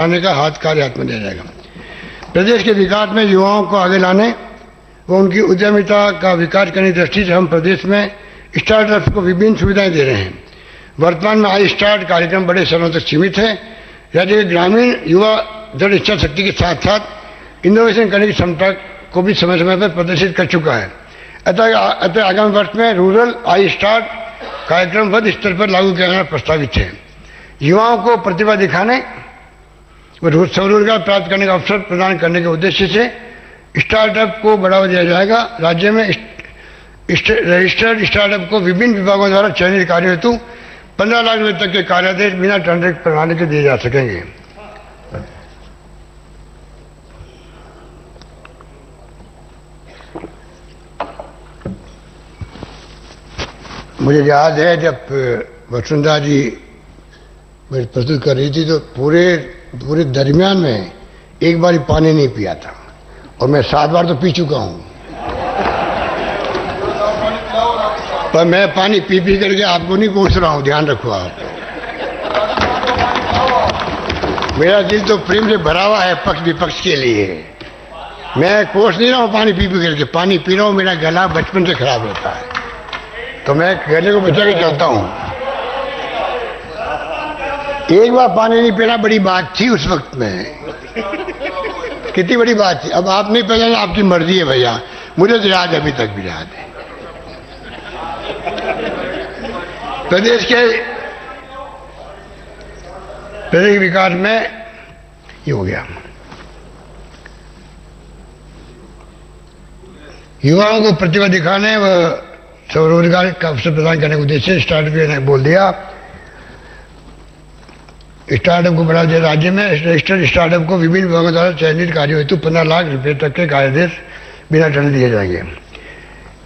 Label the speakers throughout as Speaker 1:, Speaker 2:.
Speaker 1: आने का कार्य हाथ में दिया जाएगा। प्रदेश के विकास में युवाओं को आगे लाने व उनकी उद्यमिता का विकास करने की दृष्टि से हम प्रदेश में स्टार्टअप्स को विभिन्न सुविधाएं दे रहे हैं। वर्तमान में आई स्टार्ट कार्यक्रम बड़े शहरों तक सीमित है। राज्य के ग्रामीण युवा दृढ़ इच्छा शक्ति के साथ साथ इनोवेशन करने की क्षमता को भी समय समय पर प्रदर्शित कर चुका है। अतः आगामी वर्ष में रूरल आई स्टार्ट कार्यक्रम बद्ध स्तर पर लागू किया जाना प्रस्तावित है। युवाओं को प्रतिभा दिखाने व स्वरोजगार प्राप्त करने का अवसर प्रदान करने के उद्देश्य से स्टार्टअप को बढ़ावा दिया जाएगा। राज्य में रजिस्टर्ड स्टार्टअप को विभिन्न विभागों द्वारा चयनित कार्य हेतु 15 लाख रुपए तक के कार्यादेश बिना टेंडर प्रणाली के दिए जा सकेंगे। मुझे याद है जब वसुंधरा जी प्रस्तुत कर रही थी तो पूरे दरमियान में एक बार पानी नहीं पिया था और मैं 7 बार तो पी चुका हूं। पर मैं पानी पी करके आपको नहीं कोस रहा हूं, ध्यान रखो आप। मेरा दिल तो प्रेम से भरा हुआ है पक्ष विपक्ष के लिए। मैं कोस नहीं रहा हूं पानी पी करके, पानी पी रहा हूं। मेरा गला बचपन से खराब रहता है तो मैं गले को बचा के चलता हूं। एक बार पानी नहीं पीना बड़ी बात थी उस वक्त में, कितनी बड़ी बात थी। अब आप नहीं पीना, आपकी मर्जी है भैया। मुझे तो याद अभी तक भी याद है। प्रदेश के विकास में ये हो गया। युवाओं को प्रतिभा दिखाने व स्वरोजगार का अवसर प्रदान करने के उद्देश्य से स्टार्टअप ने बोल दिया। स्टार्टअप को बढ़ावा दिया। राज्य में रजिस्टर्ड स्टार्टअप को विभिन्न विभागों द्वारा चयनित कार्यों हेतु 15 लाख रुपए तक के कार्यादेश बिना टेंडर दिए जाएंगे।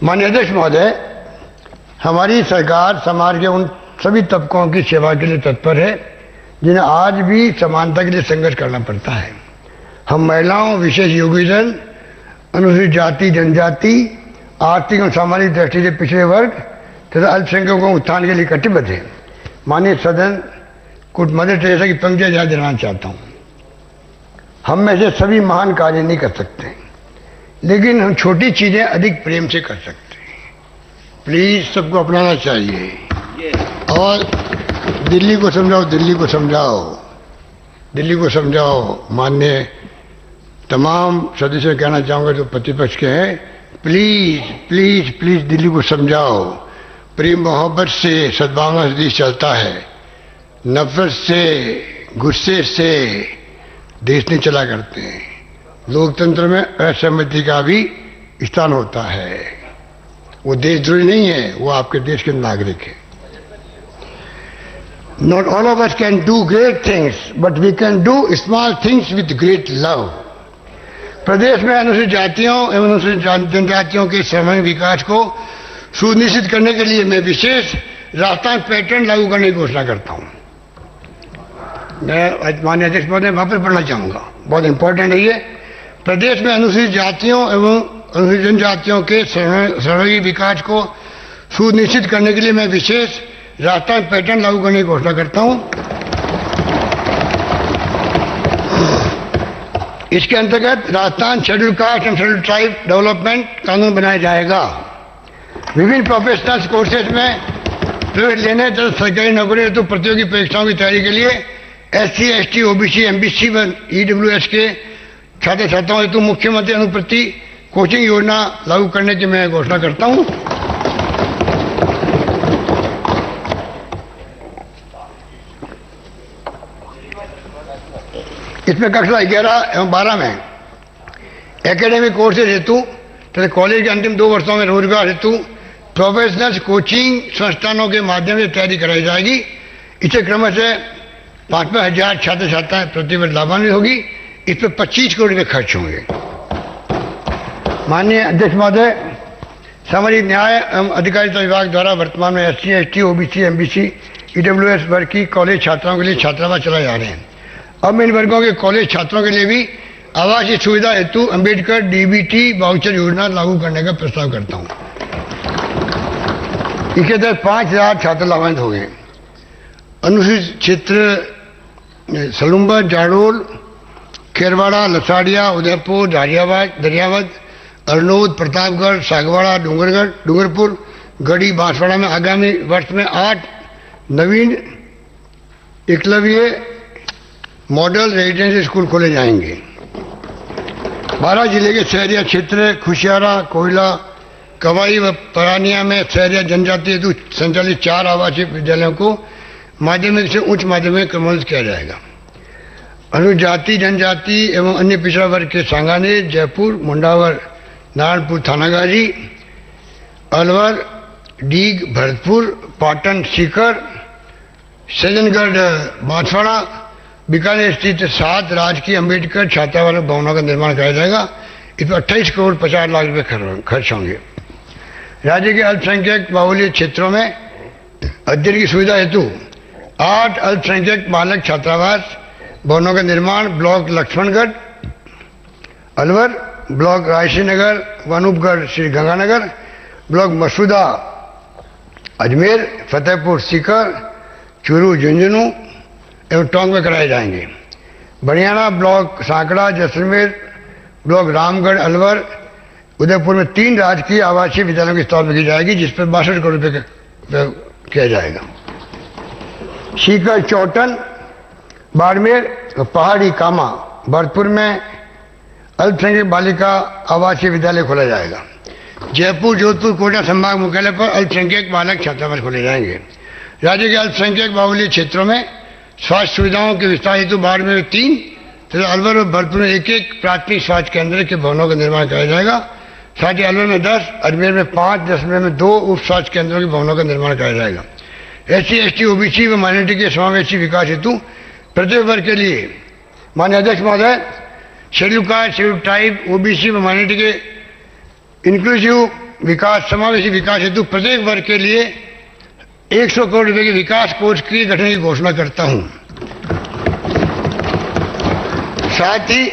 Speaker 1: माननीय अध्यक्ष महोदय, हमारी सरकार समाज के उन सभी तबकों की सेवा के लिए तत्पर है जिन्हें आज भी समानता के लिए संघर्ष करना पड़ता है। हम महिलाओं, विशेष योगीजन, अनुसूचित जाति जनजाति, आर्थिक और सामाजिक दृष्टि से पिछड़े वर्ग तथा अल्पसंख्यकों को उत्थान के लिए कटिबद्ध है। माननीय सदन को मदर टेरेसा की पंक्तियां याद दिलाना चाहता हूं। हम में से सभी महान कार्य नहीं कर सकते, लेकिन हम छोटी चीजें अधिक प्रेम से कर सकते हैं। प्लीज सबको अपनाना चाहिए और दिल्ली को समझाओ, दिल्ली को समझाओ, दिल्ली को समझाओ। माननीय तमाम सदस्यों कहना चाहूंगा जो प्रतिपक्ष के हैं, प्लीज प्लीज प्लीज दिल्ली को समझाओ। प्रेम मोहब्बत से, सद्भावना से देश चलता है। नफरत से, गुस्से से देश नहीं चला करते हैं। लोकतंत्र में असहमति का भी स्थान होता है। वो देशद्रोही नहीं है, वो आपके देश के नागरिक है। Not all of us can do great things, but we can do small things with great love. प्रदेश में अनुसूचित जातियों एवं अनुसूचित जनजातियों के सामूहिक विकास को सुनिश्चित करने के लिए मैं विशेष राजस्थान पैटर्न लागू करने की घोषणा करता हूं। मैं माननीय अध्यक्ष महोदय वापस पढ़ना चाहूंगा, बहुत इंपॉर्टेंट है ये। प्रदेश में अनुसूचित जातियों एवं अनुसूचित जनजातियों के सामूहिक विकास को सुनिश्चित करने के लिए मैं विशेष राजस्थान पैटर्न लागू करने की घोषणा करता हूं। इसके अंतर्गत Rajasthan schedule caste and schedule tribe development कानून बनाया जाएगा। विभिन्न प्रोफेशनल कोर्सेज में प्रवेश लेने तथा सरकारी नौकरी हेतु प्रतियोगी परीक्षाओं की तैयारी के लिए SC, ST, OBC, MBC व EWS के छात्र छात्राओं हेतु मुख्यमंत्री अनुप्रति कोचिंग योजना लागू करने की मैं घोषणा करता हूं। इसमें कक्षा 11 एवं 12 में एकेडमिक कोर्सेज हेतु तथा कॉलेज के अंतिम 2 वर्षों में रोजगार हेतु प्रोफेशनल कोचिंग संस्थानों के माध्यम से तैयारी कराई जाएगी। इसे क्रम से 5,000 छात्र छात्राएं प्रतिवर्ष लाभान्वित होगी। इस पर 25 करोड़ रुपये खर्च होंगे। माननीय अध्यक्ष महोदय, सामाजिक न्याय एवं अधिकारिता विभाग द्वारा वर्तमान में SC, ST, OBC, MBC, EWS वर्ग की कॉलेज छात्राओं के लिए छात्रावास चलाए जा रहे हैं। अब इन वर्गों के कॉलेज छात्रों के लिए भी आवासीय सुविधा हेतु अंबेडकर DBT वाउचर योजना लागू करने का प्रस्ताव करता हूं। इसके तहत 5,000 छात्र लाभान्वित हो गए। अनुसूचित क्षेत्र सलूम्बर, जाडोल, खेरवाड़ा, लसाड़िया, उदयपुर, दरियावद, अरनोद, प्रतापगढ़, सागवाड़ा, डूंगरपुर, गढ़ी, बांसवाड़ा में आगामी वर्ष में 8 नवीन एकलव्य मॉडल रेजिडेंशियल स्कूल खोले जाएंगे। 12 जिले के शहरिया क्षेत्र खुशियारा, कोयला, कवाई व परानिया में शहरिया जनजाति हेतु संचालित 4 आवासीय विद्यालयों को माध्यमिक से उच्च माध्यमिक क्रमोन्नत किया जाएगा। अनुजाति, जनजाति एवं अन्य पिछड़ा वर्ग के सांगानेर, जयपुर, मुंडावर, नारायणपुर, थानागाजी, अलवर, डीग, भरतपुर, पाटन, सीकर, सज्जनगढ़, बांसवाड़ा, बीकानेर स्थित 7 राजकीय अम्बेडकर छात्रावास भवनों का निर्माण कराया जाएगा। इस पर 28 करोड़ 50 लाख रुपए खर्च होंगे। राज्य के अल्पसंख्यक बाहुल्य क्षेत्रों में अध्ययन की सुविधा हेतु 8 अल्पसंख्यक बालक छात्रावास भवनों का निर्माण ब्लॉक लक्ष्मणगढ़, अलवर, ब्लॉक रायसी नगर, वनूपगढ़, श्री गंगानगर, ब्लॉक मसूदा, अजमेर, फतेहपुर सीकर, चूरू, झुंझुनू एवं टोंक में कराए जाएंगे। बड़ियाना, ब्लॉक सांकड़ा, जैसलमेर, ब्लॉक रामगढ़, अलवर, उदयपुर में 3 राजकीय आवासीय विद्यालयों की स्थापना की जाएगी, जिस पर 62 करोड़ रुपये किया जाएगा। सीकर, चौटन, बाड़मेर, पहाड़ी, कामा, भरतपुर में अल्पसंख्यक बालिका आवासीय विद्यालय खोला जाएगा। जयपुर, जोधपुर, कोटा संभाग मुख्यालय पर अल्पसंख्यक बालक छात्रावास खोले जाएंगे। राज्य के अल्पसंख्यक बाहुल्य क्षेत्रों में स्वास्थ्य सुविधाओं के विस्तार हेतु बाड़मेर में 3 तथा अलवर और भरतपुर में 1 प्राथमिक स्वास्थ्य केंद्र के भवनों का निर्माण कराया जाएगा। साथ ही अलवर में 10, अजमेर में 5, जैसलमेर में 2 उप स्वास्थ्य केंद्रों के भवनों का निर्माण कराया जाएगा। SC, ST, OBC व माइनॉरिटी के समावेशी विकास हेतु प्रत्येक वर्ग के लिए माननीय अध्यक्ष महोदय schedule caste, schedule tribe, OBC व माइनॉरिटी के इंक्लूसिव विकास समावेशी विकास हेतु प्रत्येक वर्ग के लिए 100 करोड़ रुपए के विकास कोष के गठन की घोषणा करता हूं। साथ ही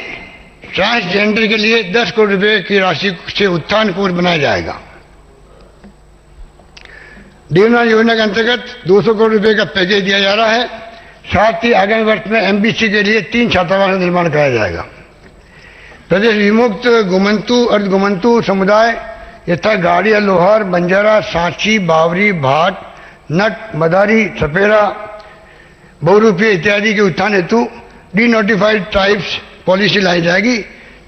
Speaker 1: ट्रांसजेंडर के लिए 10 करोड़ रुपए की राशि से उत्थान कोष बनाया जाएगा। दीनदयाल योजना के अंतर्गत 200 करोड़ रुपए का पैकेज दिया जा रहा है। साथ ही आगामी वर्ष में MBC के लिए 3 छात्रावास का निर्माण कराया जाएगा। प्रदेश विमुक्त गोमंतु, अर्धगोमंतु समुदाय यथा गाड़िया, लोहार, बंजारा, सांची, बावरी, भाट, नट, मदारी, सपेरा, बहुरूपीय इत्यादि के उत्थान हेतु डीनोटिफाइड ट्राइब्स पॉलिसी लाई जाएगी,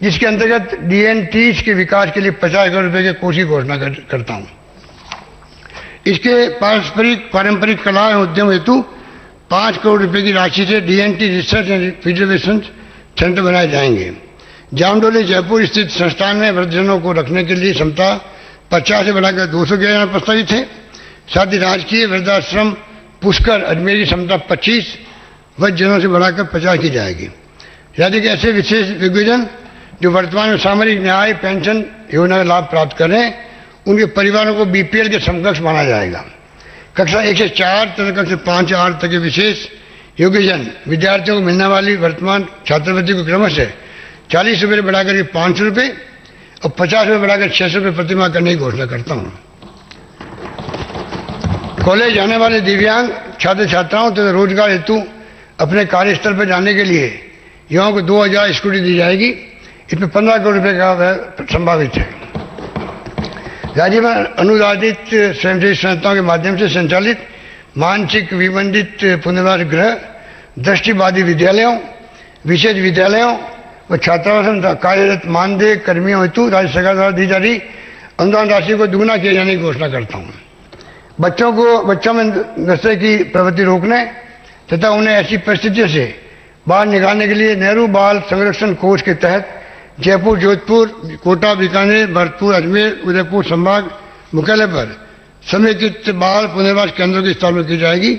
Speaker 1: जिसके अंतर्गत DNTs के विकास के लिए 50 करोड़ रुपए के कोष की घोषणा करता हूं। इसके पारंपरिक कला एवं उद्यम हेतु 5 करोड़ रुपए की राशि से DNT research and preservation centre बनाए जाएंगे। जामडोली, जयपुर स्थित संस्थान में वृद्धजनों को रखने के लिए क्षमता 50 से बढ़ाकर 200 किया जाना प्रस्तावित है। साथ ही राजकीय वृद्धाश्रम पुष्कर अजमेर की क्षमता 25 वृद्धजनों से बढ़ाकर 50 की जाएगी। राज्य के ऐसे विशेष दिग्गजन जो वर्तमान में सामरिक न्याय पेंशन योजना का लाभ प्राप्त कर रहे हैं, उनके परिवारों को BPL के समकक्ष माना जाएगा। कक्षा 1 से 4 तथा कक्षा 5 से 8 तक के विशेष योग्यजन विद्यार्थियों को मिलने वाली वर्तमान छात्रवृत्ति को क्रमशः 40 रुपये बढ़ाकर 500 रुपये और 50 रुपये बढ़ाकर 600 रुपये प्रतिमाह करने की घोषणा करता हूँ। कॉलेज जाने वाले दिव्यांग छात्र छात्राओं तथा रोजगार हेतु अपने कार्यस्थल पर जाने के लिए युवाओं को 2000 स्कूटी दी जाएगी। इसमें 15 करोड़ रुपये का संभावित है। राज्य में अनुदानित स्वयंसेवी संस्थाओं के माध्यम से संचालित मानसिक विबंधित पुनर्वास गृह, दृष्टिबाधित विद्यालयों, विशेष विद्यालयों व छात्रावास में कार्यरत मानदेय कर्मियों हेतु राज्य सरकार द्वारा दी जा रही अनुदान राशि को दुगुना किए जाने की घोषणा करता हूँ। बच्चों में नशे की प्रवृत्ति रोकने तथा उन्हें ऐसी परिस्थितियों से बाहर निकालने के लिए नेहरू बाल संरक्षण कोष के तहत जयपुर, जोधपुर, कोटा, बीकानेर, भरतपुर, अजमेर, उदयपुर संभाग मुख्यालय पर समेकित बाल पुनर्वास केंद्रों की स्थापना की जाएगी।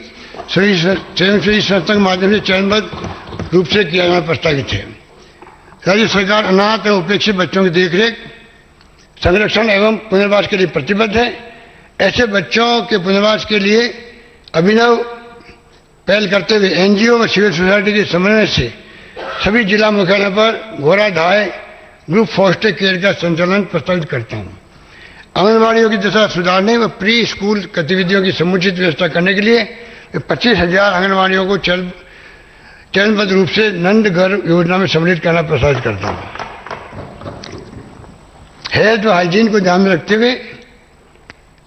Speaker 1: स्वयंसेवी संस्था के माध्यम से चरणबद्ध रूप से किया जाना प्रस्तावित है। राज्य सरकार अनाथ एवं उपेक्षित बच्चों की देखरेख, संरक्षण एवं पुनर्वास के लिए प्रतिबद्ध है। ऐसे बच्चों के पुनर्वास के लिए अभिनव पहल करते हुए NGO व सिविल सोसाइटी के समन्वय से सभी जिला मुख्यालय पर घोराधाय ग्रुप फॉस्टर केयर का संचालन प्रस्तावित करता हूँ। आंगनबाड़ियों की दशा सुधारने व प्री स्कूल गतिविधियों की समुचित व्यवस्था करने के लिए 25,000 आंगनबाड़ियों को चरणबद्ध रूप से नंद घर योजना में सम्मिलित करना प्रसारित करता हूँ। हेल्थ व हाइजीन को ध्यान में रखते हुए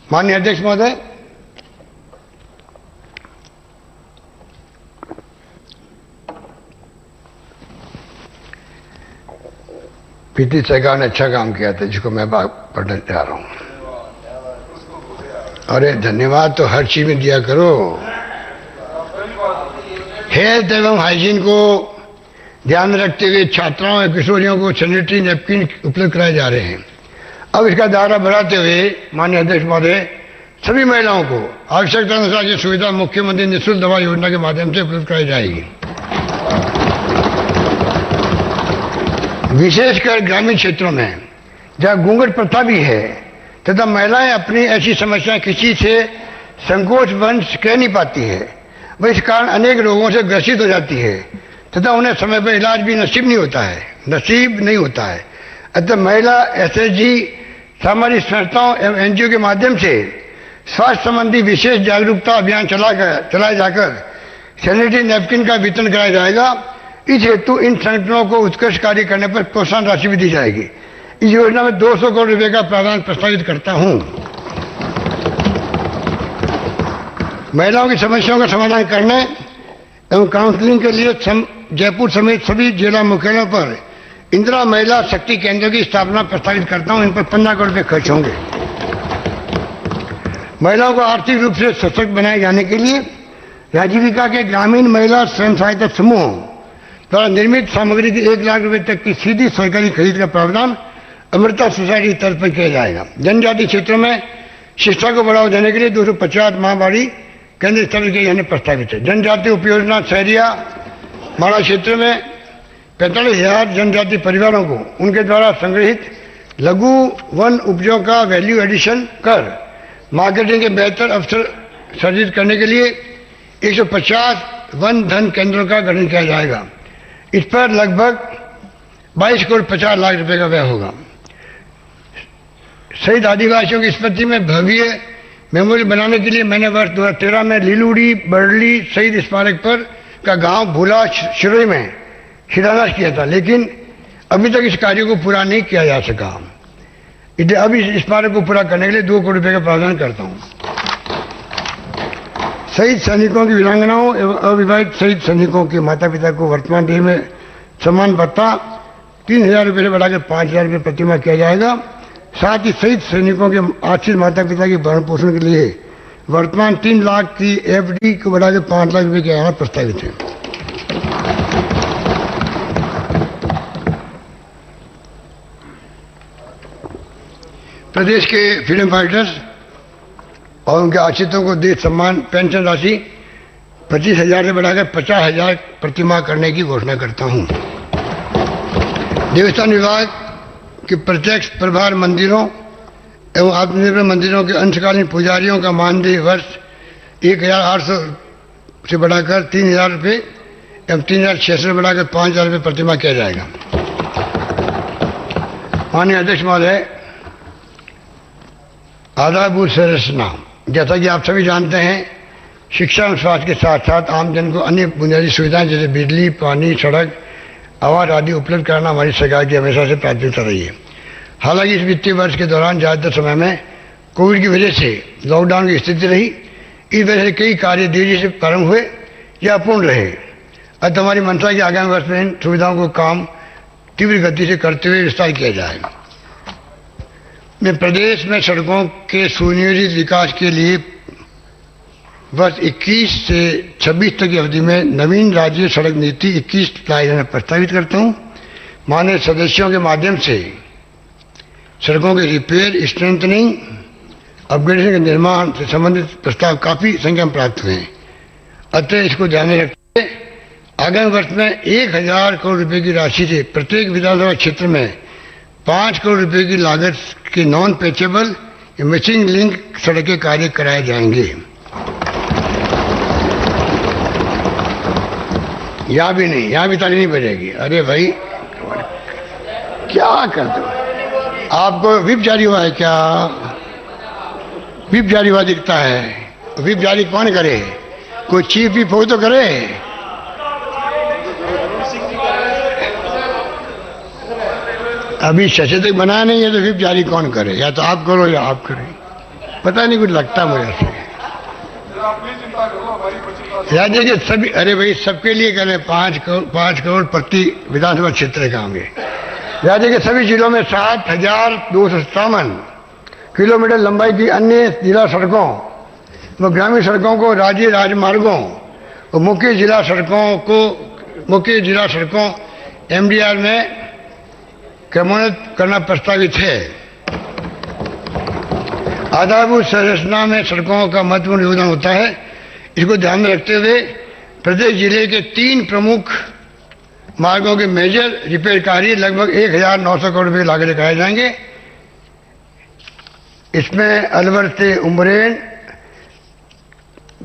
Speaker 1: माननीय अध्यक्ष महोदय, पीटी सरकार ने अच्छा काम किया था जिसको मैं पढ़ने जा रहा हूँ। अरे धन्यवाद तो हर चीज में दिया करो। हेल्थ एवं हाइजीन को ध्यान में रखते हुए छात्राओं और किशोरियों को सैनिटरी नैपकिन उपलब्ध कराए जा रहे हैं। अब इसका दायरा बढ़ाते हुए माननीय अध्यक्ष महोदय, सभी महिलाओं को आवश्यकता अनुसार ये सुविधा मुख्यमंत्री निःशुल्क दवा योजना के माध्यम से उपलब्ध कराई जाएगी। विशेषकर ग्रामीण क्षेत्रों में जहाँ घूंघट प्रथा भी है तथा महिलाएं अपनी ऐसी समस्याएं किसी से संकोच वंश कह नहीं पाती है, वह इस कारण अनेक रोगों से ग्रसित हो जाती है तथा उन्हें समय पर इलाज भी नसीब नहीं होता है। अतः महिला एसएचजी सामाजिक संस्थाओं एवं एनजीओ के माध्यम से स्वास्थ्य संबंधी विशेष जागरूकता अभियान चलाए जाकर सैनिटरी नैपकिन का वितरण कराया जाएगा। इस हेतु इन संगठनों को उत्कृष्ट कार्य करने पर प्रोत्साहन राशि भी दी जाएगी। इस योजना में 200 करोड़ रुपए का प्रावधान प्रस्तावित करता हूं। महिलाओं की समस्याओं का समाधान करने एवं काउंसलिंग के लिए जयपुर समेत सभी जिला मुख्यालयों पर इंदिरा महिला शक्ति केंद्रों की स्थापना प्रस्तावित करता हूं। इन पर 15 करोड़ रुपए खर्च होंगे। महिलाओं को आर्थिक रूप से सशक्त बनाए जाने के लिए आजीविका के ग्रामीण महिला स्वयं सहायता समूह द्वारा निर्मित सामग्री की 1 लाख रुपए तक की सीधी सरकारी खरीद का प्रावधान अमृता सोसाइटी की तर्ज पर किया जाएगा। जनजातीय क्षेत्रों में शिक्षा को बढ़ावा देने के लिए 250 महाबाड़ी केंद्र स्थापित किए जाने प्रस्तावित है। जनजातीय उपयोजना शहरिया माड़ा क्षेत्र में 45,000 जनजातीय परिवारों को उनके द्वारा संग्रहित लघु वन उपजों का वैल्यू एडिशन कर मार्केटिंग के बेहतर अवसर सर्जित करने के लिए 150 वन धन केंद्रों का गठन किया जाएगा। इस पर लगभग 22 करोड़ 50 लाख रुपए का व्यय होगा। शहीद आदिवासियों की स्मृति में भव्य मेमोरियल बनाने के लिए मैंने वर्ष 2013 में लीलूड़ी बर्ली शहीद स्मारक पर का गांव भूला शिरोई में शिलान्यास किया था, लेकिन अभी तक इस कार्य को पूरा नहीं किया जा सका। इसलिए अब इस स्मारक को पूरा करने के लिए 2 करोड़ रुपए का प्रावधान करता हूं। शहीद सैनिकों की वीरांगनाओं एवं अविवाहित शहीद सैनिकों के माता पिता को वर्तमान देह में सम्मान भत्ता 3,000 रुपये से बढ़ाकर 5,000 रुपये प्रतिमाह किया जाएगा। साथ ही शहीद सैनिकों के आश्रित माता पिता के भरण पोषण के लिए वर्तमान 3 लाख की एफडी को बढ़ाकर 5 लाख रुपये के आना प्रस्तावित है। प्रदेश के फ्रीडम फाइटर्स और उनके आश्रितों को देश सम्मान पेंशन राशि 25,000 से बढ़ाकर 50,000 प्रतिमाह करने की घोषणा करता हूं। देवस्थान विभाग के प्रत्यक्ष प्रभार मंदिरों एवं आत्मनिर्भर मंदिरों के अंशकालीन पुजारियों का मानदेय वर्ष 1,800 से बढ़ाकर 3,000 रुपये एवं 3,600 से बढ़ाकर 5,000 रुपये प्रतिमाह किया जाएगा। माननीय अध्यक्ष महोदय, आधारभूत संरचना, जैसा कि आप सभी जानते हैं, शिक्षा एवं स्वास्थ्य के साथ साथ आमजन को अन्य बुनियादी सुविधाएं जैसे बिजली, पानी, सड़क, आवास आदि उपलब्ध कराना हमारी सरकार की हमेशा से प्राथमिकता रही है। हालांकि इस वित्तीय वर्ष के दौरान ज़्यादातर समय में कोविड की वजह से लॉकडाउन की स्थिति रही। इस वजह से कई कार्य देरी से प्रारंभ हुए या अपूर्ण रहे। अतः हमारी मंशा की आगामी वर्ष में इन सुविधाओं को काम तीव्र गति से करते हुए विस्तार किया जाएगा। मैं प्रदेश में सड़कों के सुनियोजित विकास के लिए वर्ष 21 से 26 तक की अवधि में नवीन राज्य सड़क नीति 21 लाए जाना प्रस्तावित करता हूं। माननीय सदस्यों के माध्यम से सड़कों के रिपेयर, स्ट्रेंथनिंग, अपग्रेडेशन के निर्माण से संबंधित प्रस्ताव काफी संख्या में प्राप्त हुए हैं। अतः इसको ध्यान में रखते हुए आगामी वर्ष में 1,000 करोड़ रुपए की राशि से प्रत्येक विधानसभा क्षेत्र में 5 करोड़ रुपए की लागत की नॉन पैचेबल मिसिंग लिंक सड़कें कार्य कराए जाएंगे। यहाँ भी नहीं, यहाँ भी ताली नहीं बजेगी। अरे भाई क्या करते हो? आपको विप जारी हुआ है क्या? विप जारी हुआ दिखता है। विप जारी कौन करे? कोई चीफ विप हो तो करे। अभी सचेतक बनाया नहीं है तो फिर जारी कौन करे, या तो आप करो या आप करें, पता नहीं कुछ लगता मुझे ऐसे। राज्य के सभी, अरे भाई सबके लिए करें, 5 करोड़ प्रति विधानसभा क्षेत्र का होंगे। राज्य के सभी जिलों में 7,257 किलोमीटर लंबाई की अन्य जिला सड़कों व ग्रामीण सड़कों को राज्य राजमार्गों और मुख्य जिला सड़कों MDR में क्रमोन्नत करना प्रस्तावित है। आधारभूत संरचना में सड़कों का महत्वपूर्ण योगदान होता है। इसको ध्यान में रखते हुए प्रत्येक जिले के 3 प्रमुख मार्गों के मेजर रिपेयर कार्य लगभग 1,900 करोड़ रुपये लागत लगाए जाएंगे। इसमें अलवर से उमरेन,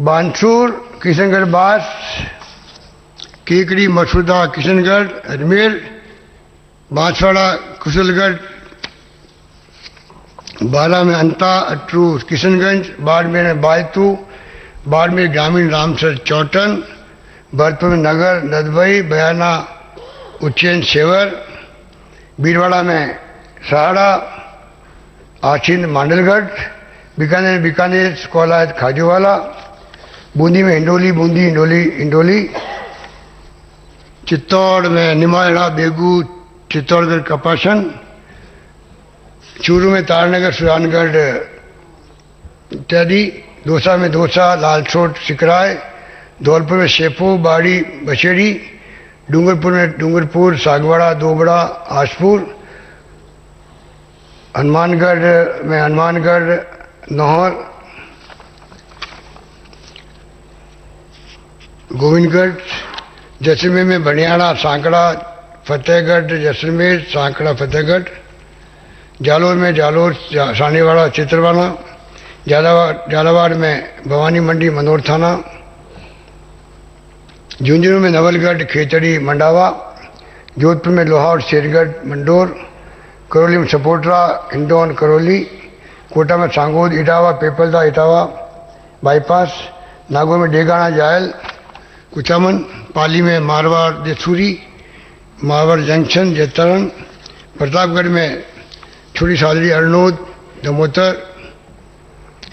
Speaker 1: बानसूर, किशनगढ़ बास, केकड़ी मसूदा किशनगढ़, अजमेर, बांसवाड़ा कुशलगढ़, बाला में अंता, अटरू किशनगंज, बाड़मेर में बायतू, बाड़मेर ग्रामीण रामसर चौटन, भरतपुर में नगर नदबई, बयाना उज्जैन सेवर, बीरवाड़ा में सहाड़ा, आछिंद मांडलगढ़, बीकानेर कोलायत खाजूवाला, बूंदी में इंडोली, चित्तौड़ में निमाड़ा बेगू चित्तौड़गढ़ कपासन, चूरू में तारनगर सुजानगढ़ इत्यादि, दौसा में दौसा लालसोट सिकराय, धौलपुर में शेपू बाड़ी बछेड़ी, डूंगरपुर में डूंगरपुर सागवाड़ा दोबड़ा आसपुर, हनुमानगढ़ में हनुमानगढ़ नौहर, गोविंदगढ़, जैसलमेर में बनियाना सांकड़ा फतेहगढ़ जैसलमेर सांकड़ा फतेहगढ़, जालोर में जालोर सानीवाड़ा चित्रवाला, झालावाड़ में भवानी मंडी मनोर थाना, झुंझुनू में नवलगढ़ खेतड़ी मंडावा, जोधपुर में लोहार शेरगढ़ मंडोर, करौली में सपोटरा इंदौर करौली, कोटा में सांगोद इटावा पेपलदा इटावा बाईपास, नागौर में डेगाना जायल कुचामन, पाली में मारवाड़ देसूरी, मारवाड़ जंक्शन जैतरण, प्रतापगढ़ में छोटी सादरी अरनोद दमोतर,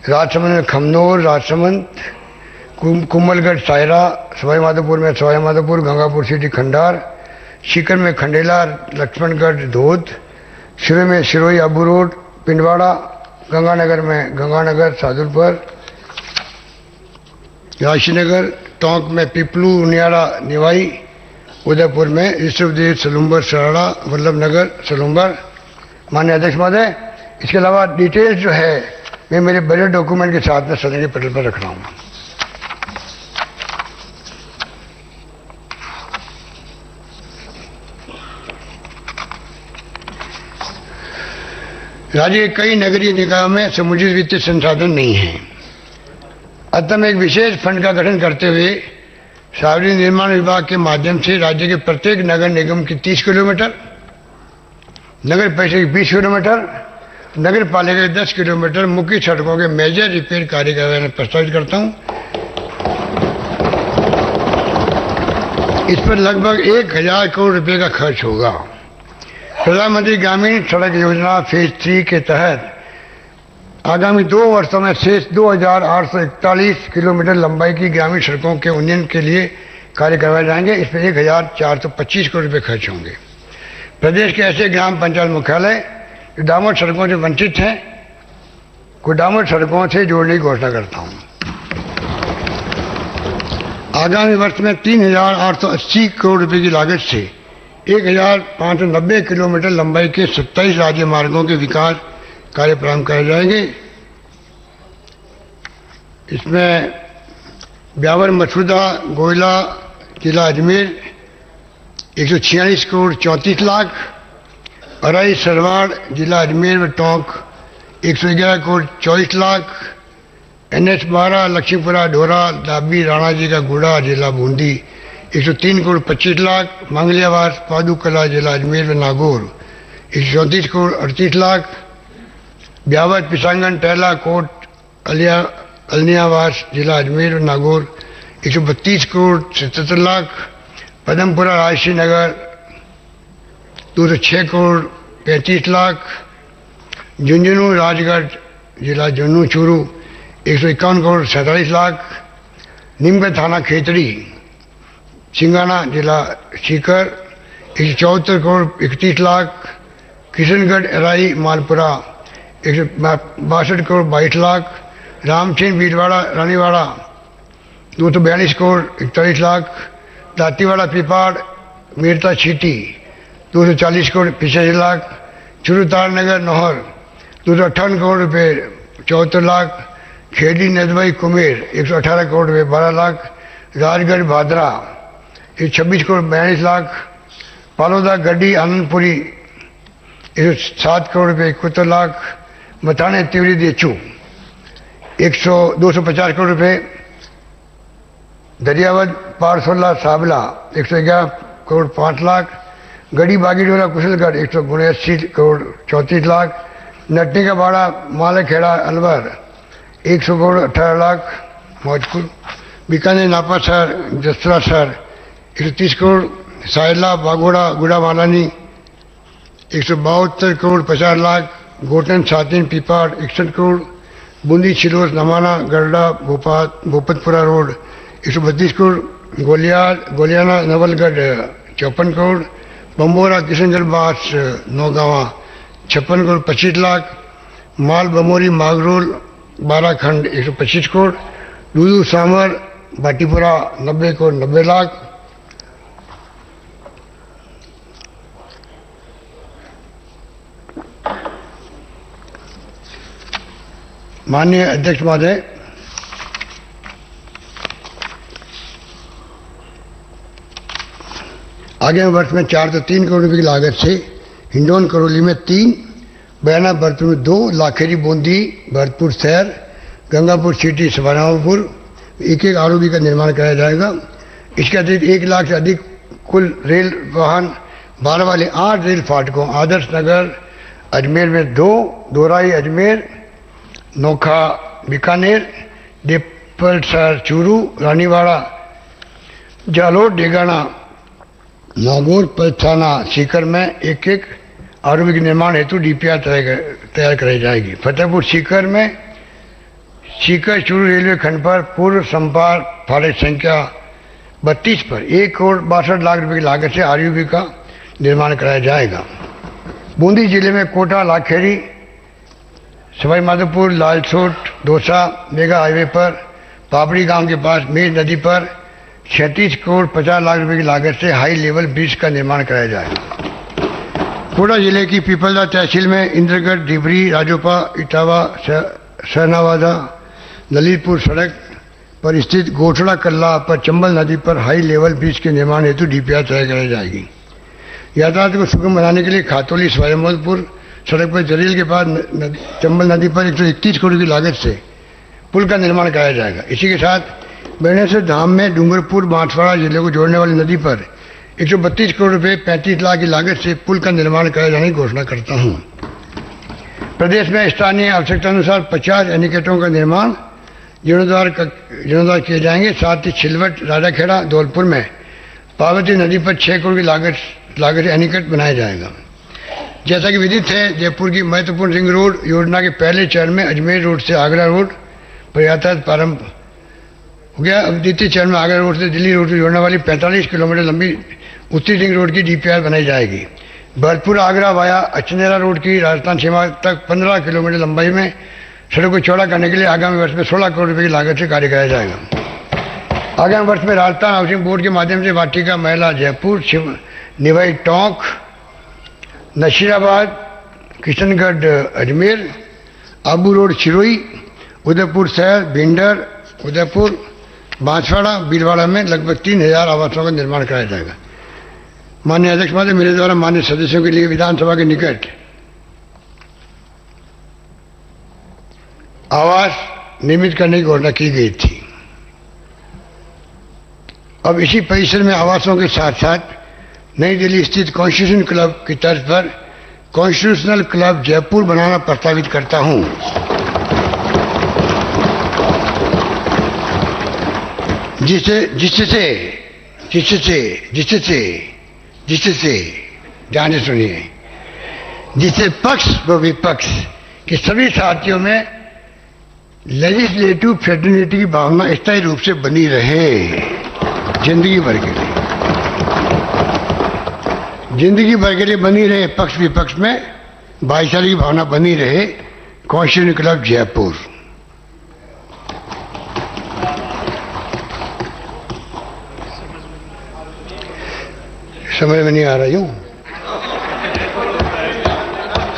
Speaker 1: राजसमंद में खमनोर राजसमंद, कुम्भलगढ़ सायरा, सवाई माधोपुर में सवाई माधोपुर, गंगापुर सिटी खंडार, सीकर में खंडेला लक्ष्मणगढ़ धोद, सिरोही में सिरोही अबू रोड पिंडवाड़ा, गंगानगर में गंगानगर सादुलपुर, राशीनगर, टोंक में पिपलू उनियारा निवाई, उदयपुर में ऋषभदेव सलूम्बर सराड़ा वल्लभनगर सलूम्बर। माननीय अध्यक्ष महोदय, इसके अलावा डिटेल्स जो है मैं मेरे बजट डॉक्यूमेंट के साथ में सदन के पटल पर रख रहा हूँ। राज्य के कई नगरीय निकायों में समुचित वित्तीय संसाधन नहीं है, अतः एक विशेष फंड का गठन करते हुए सार्वजनिक निर्माण विभाग के माध्यम से राज्य के प्रत्येक नगर निगम की 30 किलोमीटर, नगर परिषद की 20 किलोमीटर, नगर पालिका के 10 किलोमीटर मुख्य सड़कों के मेजर रिपेयर कार्य का मैं प्रस्तावित करता हूं। इस पर लगभग 1,000 करोड़ रुपए का खर्च होगा। प्रधानमंत्री ग्रामीण सड़क योजना फेज 3 के तहत आगामी 2 वर्षों में शेष 2,841 किलोमीटर लंबाई की ग्रामीण सड़कों के उन्नयन के लिए कार्य करवाए जाएंगे। इस पर 1,425 करोड़ रुपए खर्च होंगे। प्रदेश के ऐसे ग्राम पंचायत मुख्यालय जो डामर सड़कों से वंचित हैं को डामर सड़कों से जोड़ने की घोषणा करता हूं। आगामी वर्ष में 3,880 करोड़ रुपए की लागत से 1,590 किलोमीटर लंबाई के 27 राज्य मार्गों के विकास कार्य प्रारंभ कराए जाएंगे। इसमें ब्यावर मसूदा गोयला जिला अजमेर 146 करोड़ 34 लाख, अराई सरवाड़ जिला अजमेर में टोंक 111 करोड़ 24 लाख, NH 12 लक्ष्मीपुरा ढोरा दाबी राणाजी का गुड़ा जिला बूंदी 103 करोड़ 25 लाख, मंगलियावास पादुकला जिला अजमेर में नागौर 134 करोड़ 38 लाख, ब्यावर पिसांगन टहला कोट अलियावास जिला अजमेर में नागौर 132 करोड़ 77 लाख, पदमपुरा राजश्री नगर 206 करोड़ 35 लाख, झुंझुनू राजगढ़ जिला झुंझुनू चूरू 151 करोड़ 47 लाख, नीमगढ़ थाना खेतड़ी सिंगाना जिला सीकर 174 करोड़ 31 लाख, किशनगढ़ एराई मालपुरा 162 करोड़ 22 लाख, रामचंद भीलवाड़ा रानीवाड़ा 242 करोड़ 41 लाख, दातीवाड़ा पिपाड़ मीरता छीटी 240 करोड़ 85 लाख, चुरुतार नगर नौहर 258 करोड़ रुपये 74 लाख, खेड़ी नदवाई कुमेर 118 करोड़ रुपये 12 लाख, राजगढ़ भादरा 126 करोड़ 42 लाख, पालोदा गड्डी आनंदपुरी 107 करोड़ रुपये 71 लाख, मथाने तिवरी देचू 250 करोड़ रुपये, दरियावद पारसोला साबला 111 करोड़ 5 लाख, गढ़ी बागीडोला कुशलगढ़ 179 करोड़ 34 लाख, नटनी का बाड़ा मालेखेड़ा अलवर 100 करोड़ 18 लाख, मौजपुर बीकानेर नापासर जसरासर 130 करोड़, सायला बागोड़ा गुड़ा मालानी 172 करोड़ 50 लाख, गोटन सातिन पीपाड़ 61 करोड़, बूंदी छिलोस नमाना गरडा भोपतपुरा रोड 132 करोड़, गोलियाना नवलगढ़ 54 करोड़, बम्बोरा किशनगढ़ बास नौगावा 56 करोड़ 25 लाख, माल बमोरी मागरोल 12 खंड 125 करोड़, दूदू सामर बाटीपुरा 90 करोड़ 90 लाख। माननीय अध्यक्ष महोदय, आगामी वर्ष में 4 तो 3 करोड़ रुपए की लागत से हिंडौन करौली में 3, बयाना भरतपुर में 2, लाखेरी बूंदी भरतपुर शहर, गंगापुर सिटी सवानापुर एक आरओबी का निर्माण कराया जाएगा। इसके अतिरिक्त 1 लाख से अधिक कुल रेल वाहन 12 वाले 8 रेल फाटकों आदर्श नगर अजमेर में 2, दोराई अजमेर, नोखा बीकानेर, देपलसर चूरू, रानीवाड़ा जालोर डेगाना नागौर पलथाना सीकर में 1 आरओबी के निर्माण हेतु डीपीआर तैयार कराई जाएगी। फतेहपुर सीकर में सीकर चूरू रेलवे खंड पर पूर्व संपार फाटक संख्या 32 पर 1 करोड़ 62 लाख रुपए की लागत से आरओबी का निर्माण कराया जाएगा। बूंदी जिले में कोटा लाखेरी सवाई माधोपुर लालसोट दौसा मेगा हाईवे पर पापड़ी गांव के पास मेज नदी पर 36 करोड़ 50 लाख रुपए की लागत से हाई लेवल ब्रिज का निर्माण कराया जाएगा। कोटा जिले की पीपलदा तहसील में इंद्रगढ़ डिबरी राजोपा इटावा सहनावादा ललितपुर सड़क पर स्थित गोठड़ा कल्ला पर चंबल नदी पर हाई लेवल ब्रिज के निर्माण हेतु डीपीआर तैयार कराई जाएगी। यातायात को सुगम बनाने के लिए खातौली स्वयंवरपुर सड़क पर जरील के पास चंबल नदी पर 131 करोड़ की लागत से पुल का निर्माण कराया जाएगा। इसी के साथ बेणेश्वर धाम में डूंगरपुर बांसवाड़ा जिले को जोड़ने वाली नदी पर 132 करोड़ रुपए 35 लाख की लागत से पुल का निर्माण कराए जाने की घोषणा करता हूं। प्रदेश में स्थानीय आवश्यकता अनुसार 50 एनीकटों का निर्माण जीर्णोद्धार किए जाएंगे। साथ ही छिलवट राजाखेड़ा धौलपुर में पार्वती नदी पर 6 करोड़ की लागत से एनीकट बनाया जाएगा। जैसा कि विदित है, जयपुर की महत्वपूर्ण रिंग रोड योजना के पहले चरण में अजमेर रोड से आगरा रोड पर यातायात प्रारंभ हो गया। अब द्वितीय चरण में आगरा रोड से दिल्ली रोड से जोड़ने वाली 45 किलोमीटर लंबी उत्तरी रिंग रोड की डीपीआर बनाई जाएगी। भरतपुर आगरा वाया अचनेरा रोड की राजस्थान सीमा तक 15 किलोमीटर लंबाई में सड़क को चौड़ा करने के लिए आगामी वर्ष में 16 करोड़ रुपए की लागत से कार्य कराया जाएगा। आगामी वर्ष में राजस्थान हाउसिंग बोर्ड के माध्यम से वाटिका महिला जयपुर, निवाई टोंक, नशीराबाद, किशनगढ़ अजमेर, आबू रोड चिरोई, उदयपुर शहर, भिंडर, उदयपुर, बांसवाड़ा, भीलवाड़ा में लगभग 3000 आवासों का निर्माण कराया जाएगा। माननीय अध्यक्ष महोदय, मेरे द्वारा माननीय सदस्यों के लिए विधानसभा के निकट आवास निर्मित करने की घोषणा की गई थी। अब इसी परिसर में आवासों के साथ साथ नई दिल्ली स्थित कॉन्स्टिट्यूशन क्लब की तर्ज पर कॉन्स्टिट्यूशनल क्लब जयपुर बनाना प्रस्तावित करता हूं। जिससे ध्यान से सुनिए, जिससे पक्ष व विपक्ष के सभी साथियों में लेजिस्लेटिव फ्रेटर्निटी की भावना स्थायी रूप से बनी रहे जिंदगी भर के लिए, जिंदगी भर के लिए बनी रहे, पक्ष विपक्ष में भाईचारे की भावना बनी रहे। Constitution club Jaipur. समझ में नहीं आ रही हूं,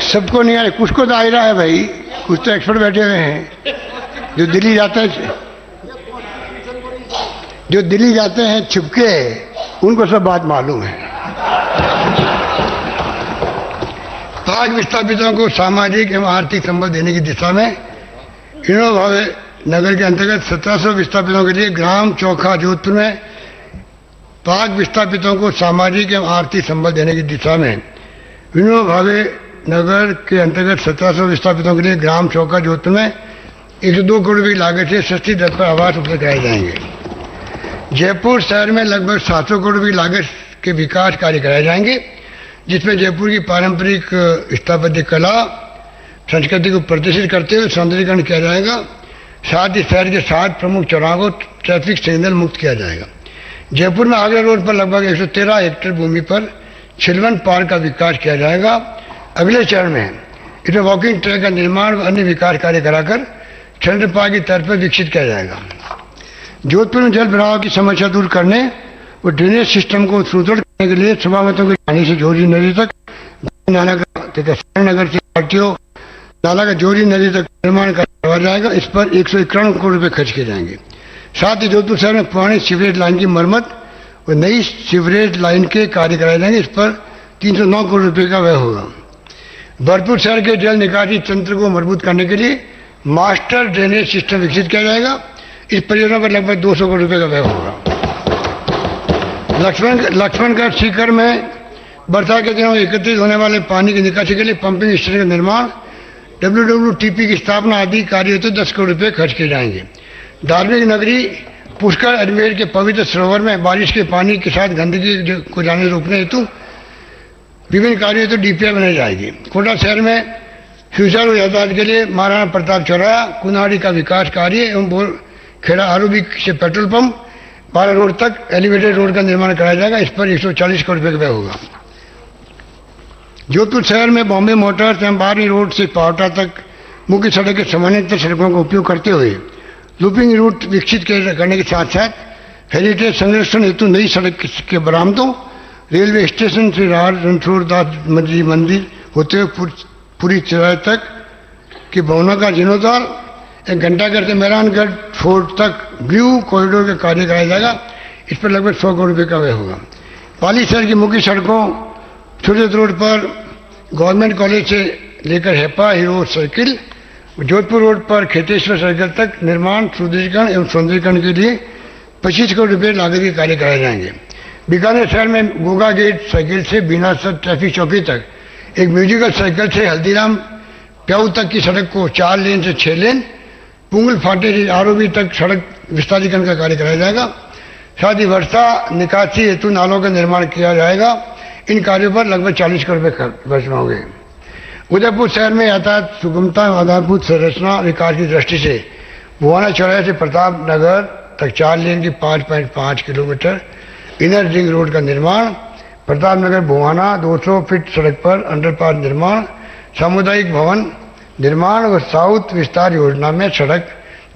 Speaker 1: सबको नहीं आ रहा, कुछ को तो आ रहा है भाई, कुछ तो एक्सपर्ट बैठे हुए हैं जो दिल्ली जाते हैं, जो दिल्ली जाते हैं छुपके, उनको सब बात मालूम है। पाक विस्थापितों को सामाजिक एवं आर्थिक संबल देने की दिशा में विनोबा भावे नगर के अंतर्गत 1700 विस्थापितों के लिए ग्राम चौखा जोधपुर में पाक विस्थापितों को सामाजिक एवं आर्थिक संबल देने की दिशा में विनोबा भावे नगर के अंतर्गत 1700 विस्थापितों के लिए ग्राम चौका जोधपुर में 102 करोड़ रुपये की लागत से सस्ती दर पर आवास उपलब्ध कराए जाएंगे। जयपुर शहर में लगभग 700 करोड़ रुपये की लागत के विकास कार्य कराए जाएंगे, जिसमें जयपुर की पारंपरिक स्थापत्य कला संस्कृति को प्रदर्शित करते हुए सौंदर्यीकरण किया जाएगा। साथ ही शहर के 7 प्रमुख चौराहों को ट्रैफिक सिग्नल मुक्त किया जाएगा। जयपुर में आगरा रोड पर लगभग 113 हेक्टेयर भूमि पर चिल्ड्रन पार्क का विकास किया जाएगा। अगले चरण में इसमें वॉकिंग ट्रैक का निर्माण व अन्य विकास कार्य कराकर चिल्ड्रन पार्क की तर्ज पर विकसित किया जाएगा। जोधपुर में जल भराव की समस्या दूर करने और ड्रेनेज सिस्टम को सुदृढ़ करने के लिए सुबावतों की पानी से जोरी नदी तक नाला का तथा नगर से आरटीओ नाला का जोरी नदी तक निर्माण करवाया जाएगा। इस पर 151 करोड़ रुपए खर्च किए जाएंगे। साथ ही जोधपुर शहर में पुरानी सीवरेज लाइन की मरम्मत और नई सीवरेज लाइन के कार्य कराए जाएंगे। इस पर 309 करोड़ रुपए का व्यय होगा। भरतपुर शहर के जल निकासी तंत्र को मजबूत करने के लिए मास्टर ड्रेनेज सिस्टम विकसित किया जाएगा। इस परियोजना पर लगभग 200 करोड़ रुपए का व्यय होगा। लक्ष्मणगढ़ सीकर में बरसात के दिनों में एकत्रित होने वाले पानी की निकासी के लिए पंपिंग स्टेशन का निर्माण, WWTP की स्थापना आदि कार्यों से 10 करोड़ रुपए खर्च किए जाएंगे। धार्मिक नगरी पुष्कर अजमेर के पवित्र सरोवर में बारिश के पानी के साथ गंदगी को जाने रोकने हेतु विभिन्न कार्यों तो DPI बनाई जाएगी। कोटा शहर में सुचारू यातायात के लिए महाराणा प्रताप चौराहा कुनाड़ी का विकास कार्य एवं खेड़ा ROB से पेट्रोल पंप 12 रोड तक एलिवेटेड रोड का निर्माण कराया जाएगा। इस पर 140 करोड़ रुपए का व्यय होगा। जोधपुर शहर में बॉम्बे मोटर्स एवं बारनी रोड से पावटा तक मुख्य सड़क के समानांतर सड़कों का उपयोग करते हुए लूपिंग रूट विकसित करने के साथ साथ हेरिटेज संरक्षण हेतु नई सड़क के बरामदों, रेलवे स्टेशन से रणछोड़दास मंदिर होते हुए पूरी चौराहे तक की भवनों का जीर्णोद्धार, एक घंटाघर से मेहरानगढ़ फोर्ट तक ब्लू कॉरिडोर का कार्य कराया जाएगा। इस पर लगभग 100 करोड़ रुपये का व्यय होगा। पाली शहर की मुख्य सड़कों सूरत रोड पर गवर्नमेंट कॉलेज से लेकर HEPA hero circle, Jodhpur road पर खेतेश्वर सर्कल तक निर्माण, सुदृढ़ीकरण एवं सौंदर्यीकरण के लिए 25 करोड़ रुपये लागत के कार्य कराए जाएंगे। बीकानेर शहर में गोगा गेट सर्किल से बीनासर ट्रैफिक चौकी तक एक म्यूजिकल सर्कल से हल्दीराम प्याऊ तक की सड़क को 4 लेन से 6 लेन, पुंगल फाटे से ROB तक सड़क विस्तारीकरण का कार्य कराया जाएगा। साथ ही वर्षा निकासी हेतु नालों का निर्माण किया जाएगा। इन कार्यों पर लगभग 40 करोड़ रुपये खर्च होंगे। उदयपुर शहर में यातायात सुगमता एवं आधारभूत संरचना विकास की दृष्टि से बुहाना चौराहे से प्रताप नगर तक 4 लेन की 5.5 किलोमीटर इनर रिंग रोड का निर्माण, प्रताप नगर बुहाना 200 फीट सड़क पर अंडरपास निर्माण, सामुदायिक भवन निर्माण और साउथ विस्तार योजना में सड़क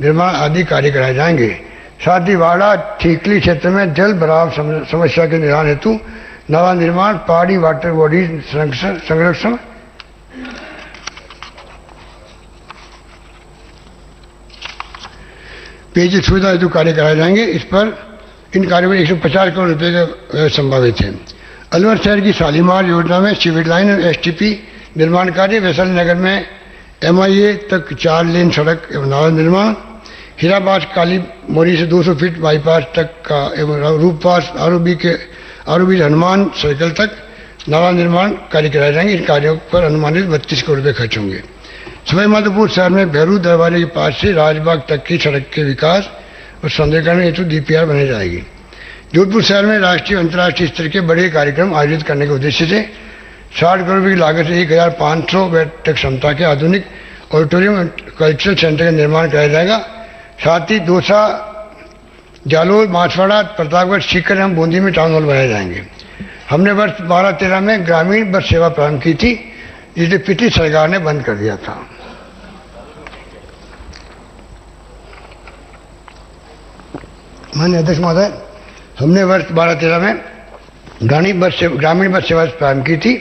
Speaker 1: निर्माण आदि कार्य कराए जाएंगे। साथ ही वाड़ा ठीकली क्षेत्र में जल भराव समस्या के निदान हेतु नवा निर्माण, पहाड़ी वाटर बॉडी संरक्षण, पेयजल सुविधा हेतु कार्य कराए जाएंगे। इस पर इन कार्यों में 150 करोड़ रुपये का संभावित है। अलवर शहर की शालीमार योजना में सिविल लाइन और STP निर्माण कार्य, वैशाली नगर में MIA तक 4 लेन सड़क एवं नाला निर्माण, हीराबाद काली मोरी से 200 फीट बाईपास तक का एवं रूपपास ROB हनुमान सर्कल तक नाला निर्माण कार्य कराए जाएंगे। इन कार्यों पर अनुमानित 32 करोड़ रुपये खर्च होंगे। सवाई माधोपुर शहर में भैरू दरबारे के पास से राजबाग तक की सड़क के विकास और सौंदर्यीकरण हेतु DPR बनाई जाएगी। जोधपुर शहर में राष्ट्रीय और अंतर्राष्ट्रीय स्तर के बड़े कार्यक्रम आयोजित करने के उद्देश्य से 60 करोड़ रुपये की लागत से 1500 बेड तक क्षमता के आधुनिक ऑडिटोरियम कल्चरल सेंटर का निर्माण कराया जाएगा। साथ ही दौसा, जालोर, बांसवाड़ा, प्रतापगढ़, सीकर एवं बूंदी में टाउन हॉल बनाए जाएंगे। हमने वर्ष 12-13 में ग्रामीण बस सेवा प्रारंभ की थी, जिसे पिछली सरकार ने बंद कर दिया था। माननीय अध्यक्ष महोदय, हमने वर्ष 12-13 में ग्रामीण बस सेवा प्रारंभ की थी,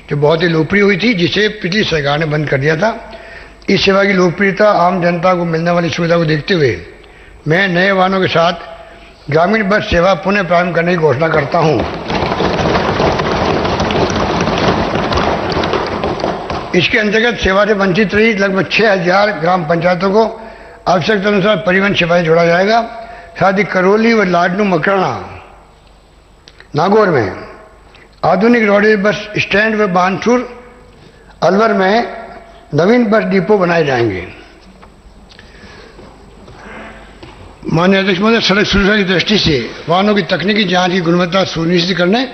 Speaker 1: जो बहुत ही लोकप्रिय हुई थी, जिसे पिछली सरकार ने बंद कर दिया था। इस सेवा की लोकप्रियता, आम जनता को मिलने वाली सुविधा को देखते हुए मैं नए वाहनों के साथ ग्रामीण बस सेवा पुनः प्रारंभ करने की घोषणा करता हूं। इसके अंतर्गत सेवा से वंचित रही लगभग 6000 ग्राम पंचायतों को आवश्यकता अनुसार परिवहन सेवाएं जोड़ा जाएगा। साथ ही करौली व लाडनू, मकराना, नागौर में आधुनिक रोडवेज बस स्टैंड व बानसूर, अलवर में नवीन बस डिपो बनाए जाएंगे। माननीय अध्यक्ष महोदय, सड़क सुरक्षा की दृष्टि से वाहनों की तकनीकी जांच की गुणवत्ता सुनिश्चित करने,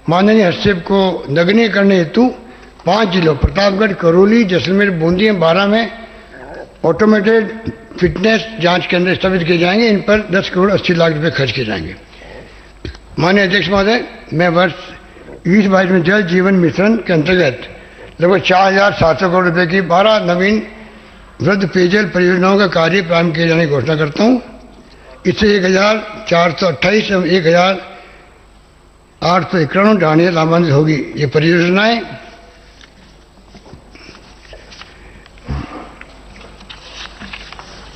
Speaker 1: माननीय हस्तक्षेप को नगरीय करने हेतु 5 जिलों प्रतापगढ़, करौली, जैसलमेर, बूंदी एवं 12 में ऑटोमेटेड फिटनेस जांच केंद्र स्थापित किए जाएंगे। इन पर 10 करोड़ 80 लाख रुपए खर्च किए जाएंगे। माननीय अध्यक्ष महोदय, मैं वर्ष 2022 में जल जीवन मिशन के अंतर्गत लगभग 4700 करोड़ रुपए की 12 नवीन वृद्ध पेयजल परियोजनाओं का कार्य प्रारंभ किए जाने की घोषणा करता हूं। इससे 1428 एवं 1891 ढाणियां लाभान्वित होगी। ये परियोजनाएं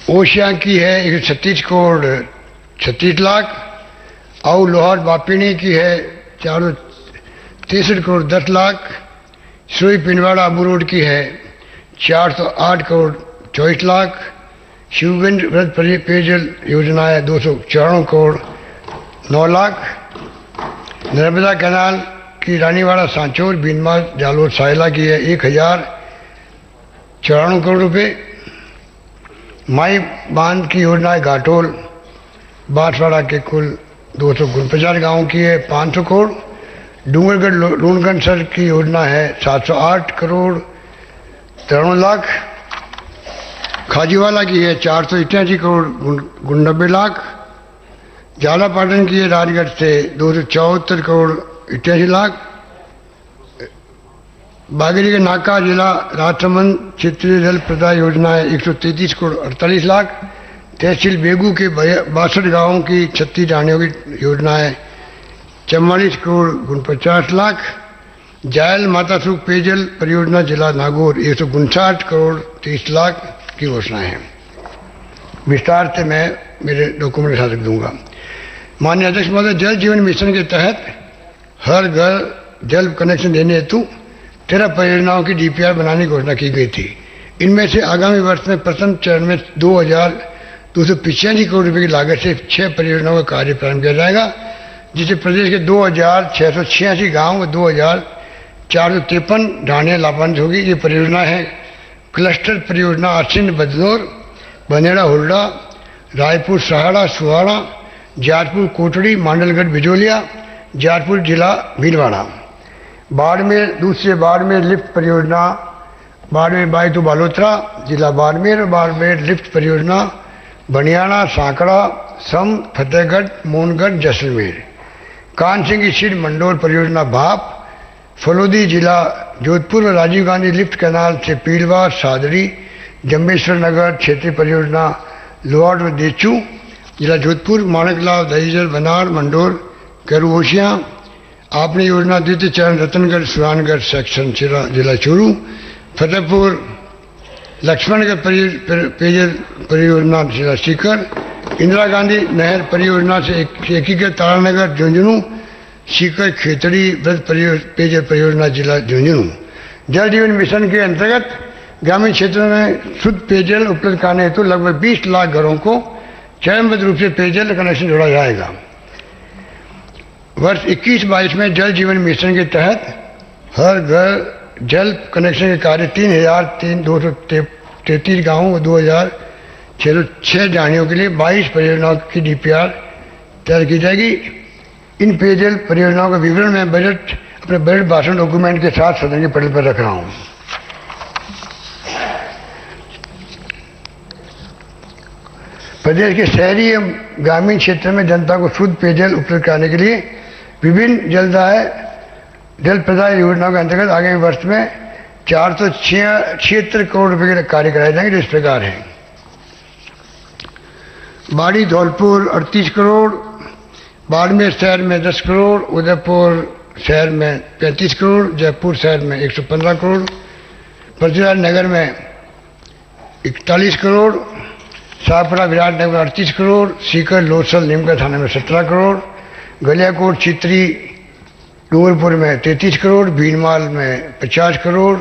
Speaker 1: ओशिया की है 136 करोड़ 36 लाख, आउ लोहार बापिनी की है 463 करोड़ 10 लाख, सुई पिंडवाड़ा अबू रोड की है 408 करोड़ 24 लाख, शिवगंज वृद्ध पेयजल योजना है 294 करोड़ 9 लाख, नर्मदा कैनाल की रानीवाड़ा, सांचौर, बीनमार, जालोर, सायला की है 1094 करोड़ रुपए, माई बांध की योजना है घाटोल, बांसवाड़ा के कुल 249 गाँव की है 500 करोड़, डूंगरगढ़ लूणगंज सड़क की योजना है 708 करोड़ 93 लाख, खाजीवाला की है 481 करोड़ 90 लाख, झालापाटन की है राजगढ़ से 274 करोड़ 88 लाख, बागेरी के नाका जिला राजसमंद क्षेत्रीय जल प्रदाय योजना है 133 करोड़ 48 लाख, तहसील बेगू के 62 गाँवों की 36 ढाणियों की योजना है 44 करोड़ 49 लाख, जायल माता सुख पेयजल परियोजना जिला नागौर 159 करोड़ 30 लाख की घोषणा है। विस्तार से मैं मेरे डॉक्यूमेंट के साथ दूंगा। माननीय अध्यक्ष महोदय, जल जीवन मिशन के तहत हर घर जल कनेक्शन देने हेतु 13 परियोजनाओं की डीपीआर बनाने की घोषणा की गई थी। इनमें से आगामी वर्ष में प्रथम चरण में 2285 करोड़ रुपए की लागत से 6 परियोजनाओं का कार्य प्रारंभ किया जाएगा, जिसे प्रदेश के 2686 गाँव व 2453 ढाणियां लाभान्वित होगी। ये परियोजना है क्लस्टर परियोजना आसिन बदनौर, बनेड़ा हुड्डा, रायपुर सहाड़ा सुहाड़ा, जाजपुर कोटड़ी, मांडलगढ़ बिजोलिया, जाजपुर जिला भीलवाड़ा, बाड़मेर दूसरे बाड़मेर लिफ्ट परियोजना, बाड़मेर बायतू बालोतरा जिला बाड़मेर, बाड़मेर लिफ्ट परियोजना बनियाना, सांकड़ा, सम, फतेहगढ़, मोहनगढ़, जैसलमेर, कान सिंह स्थित मंडोर परियोजना भाप, फलोदी जिला जोधपुर व राजीव गांधी लिफ्ट कैनाल से पीलवा, सादरी, जम्बेश्वर नगर क्षेत्रीय परियोजना लोहार व देचू जिला जोधपुर, माणकलाव, दहीजल, बनार, मंडोर, करवोशिया, आपने योजना द्वितीय चरण रतनगढ़ सुरानगढ़ सेक्शन जिला चूरू, फतेहपुर लक्ष्मणगढ़ पेयजल परियोजना जिला सीकर, इंदिरा गांधी नहर परियोजना से एकीकृत तारानगर झुंझुनू, सीकर खेतड़ी वृद्ध पेयजल परियोजना जिला झुंझुनू। जल जीवन मिशन के अंतर्गत ग्रामीण क्षेत्रों में शुद्ध पेयजल उपलब्ध कराने हेतु लगभग 20 लाख घरों को चरणबद्ध रूप से पेयजल कनेक्शन जोड़ा जाएगा। वर्ष 21-22 में जल जीवन मिशन के तहत हर घर जल कनेक्शन के कार्य 3233 गाँवों व 2606 ढाणियों के लिए 22 परियोजनाओं की डीपीआर तैयार की जाएगी। इन पेयजल परियोजनाओं का विवरण मैं बजट अपने बजट भाषण डॉक्यूमेंट के साथ सदन के पटल पर रख रहा हूं। प्रदेश के शहरी एवं ग्रामीण क्षेत्र में जनता को शुद्ध पेयजल उपलब्ध कराने के लिए विभिन्न जल प्रदाय योजनाओं के अंतर्गत आगामी वर्ष में 476 करोड़ रुपए के कार्य कराए जाएंगे, जो इस प्रकार हैं। बाड़ी धौलपुर 38 करोड़, बाड़मेर शहर में 10 करोड़, उदयपुर शहर में 35 करोड़, जयपुर शहर में 115 करोड़, पृथ्वीराज नगर में 41 करोड़, शाहपुरा विराटनगर 38 करोड़, सीकर लोसल नीमका थाना में 17 करोड़, गलियाकोट चित्री डूंगरपुर में 33 करोड़, भीनमाल में 50 करोड़,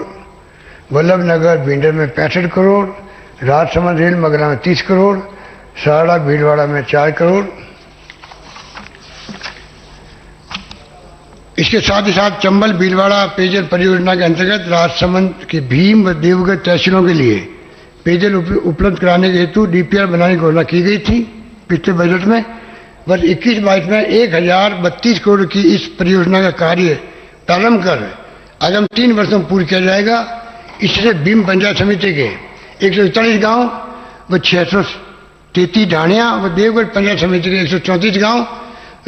Speaker 1: वल्लभनगर भिंडर में 65 करोड़, राजसमंद रेल मगरा में 30 करोड़, साड़ा भीलवाड़ा में 4 करोड़। इसके साथ ही साथ चंबल भीलवाड़ा पेयजल परियोजना के अंतर्गत राजसमंद के भीम व देवगढ़ तहसीलों के लिए पेयजल उपलब्ध कराने के हेतु डीपीआर बनाने की घोषणा की गई थी। पिछले बजट में वर्ष 21-22 में 1032 करोड़ की इस परियोजना का कार्य प्रारंभ कर आगामी 3 वर्षों में पूरा किया जाएगा। इससे भीम पंचायत समिति के 141 गांव व 633 ढाणियां व देवगढ़ पंचायत समिति के 134 गांव,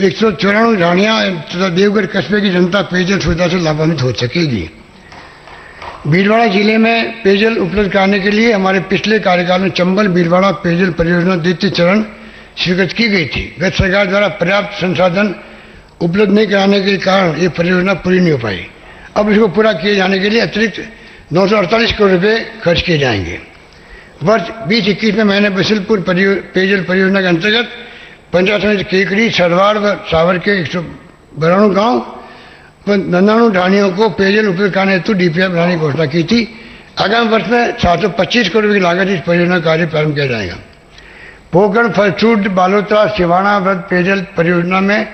Speaker 1: 194 ढाणियां तथा देवगढ़ कस्बे की जनता पेयजल सुविधा से लाभान्वित हो सकेगी। भीलवाड़ा जिले में पेयजल उपलब्ध कराने के लिए हमारे पिछले कार्यकाल में चंबल भीलवाड़ा पेयजल परियोजना द्वितीय चरण स्वीकृत की गई थी। गत सरकार द्वारा पर्याप्त संसाधन उपलब्ध नहीं कराने के कारण ये परियोजना पूरी नहीं हो पाई। अब इसको पूरा किए जाने के लिए अतिरिक्त 948 करोड़ रुपए खर्च किए जाएंगे। वर्ष 2021 में मैंने बसिलपुर पेयजल परियोजना के अंतर्गत पंचायत समिति केकड़ी, सरवार व सावर के 192 गाँव व 99 ढाणियों को पेयजल उपलब्ध कराने हेतु डीपीआर बनाने की घोषणा की थी। आगामी वर्ष में 725 करोड़ की लागत इस परियोजना कार्य प्रारंभ किया जाएगा। पोखरण फलचूट बालोतरा सिवाना व्रत पेयजल परियोजना में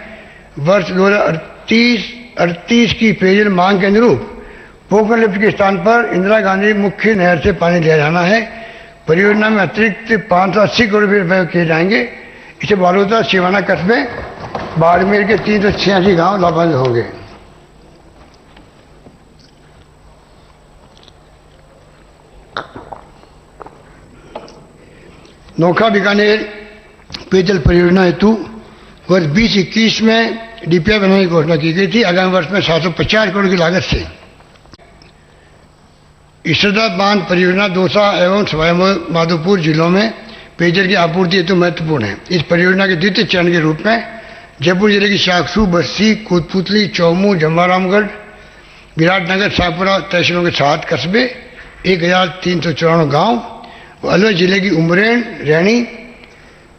Speaker 1: वर्ष 2038 की पेयजल मांग के अनुरूप पोखरण लिफ्ट के स्थान पर इंदिरा गांधी मुख्य नहर से पानी लिया जाना है। परियोजना में अतिरिक्त 580 करोड़ रुपये किए जाएंगे। इससे बालोतरा सिवाना कस्बे बाड़मेर के 386 गांव लाभान्वित होंगे। नोखा बीकानेर पेयजल परियोजना हेतु वर्ष 2021 में डीपीआर बनाने की घोषणा की गई थी। आगामी वर्ष में 750 करोड़ की लागत से इसरदा बांध परियोजना दौसा एवं सवाई माधोपुर जिलों में पेयजल की आपूर्ति हेतु महत्वपूर्ण है। इस परियोजना के द्वितीय चरण के रूप में जयपुर जिले की शाकसू, बस्सी, कोतपुतली, चौमू, जमवारामगढ़, विराटनगर, शाहपुरा तहसीलों के 7 कस्बे, 1394 गाँव, अलवर जिले की उमरेन, रैणी,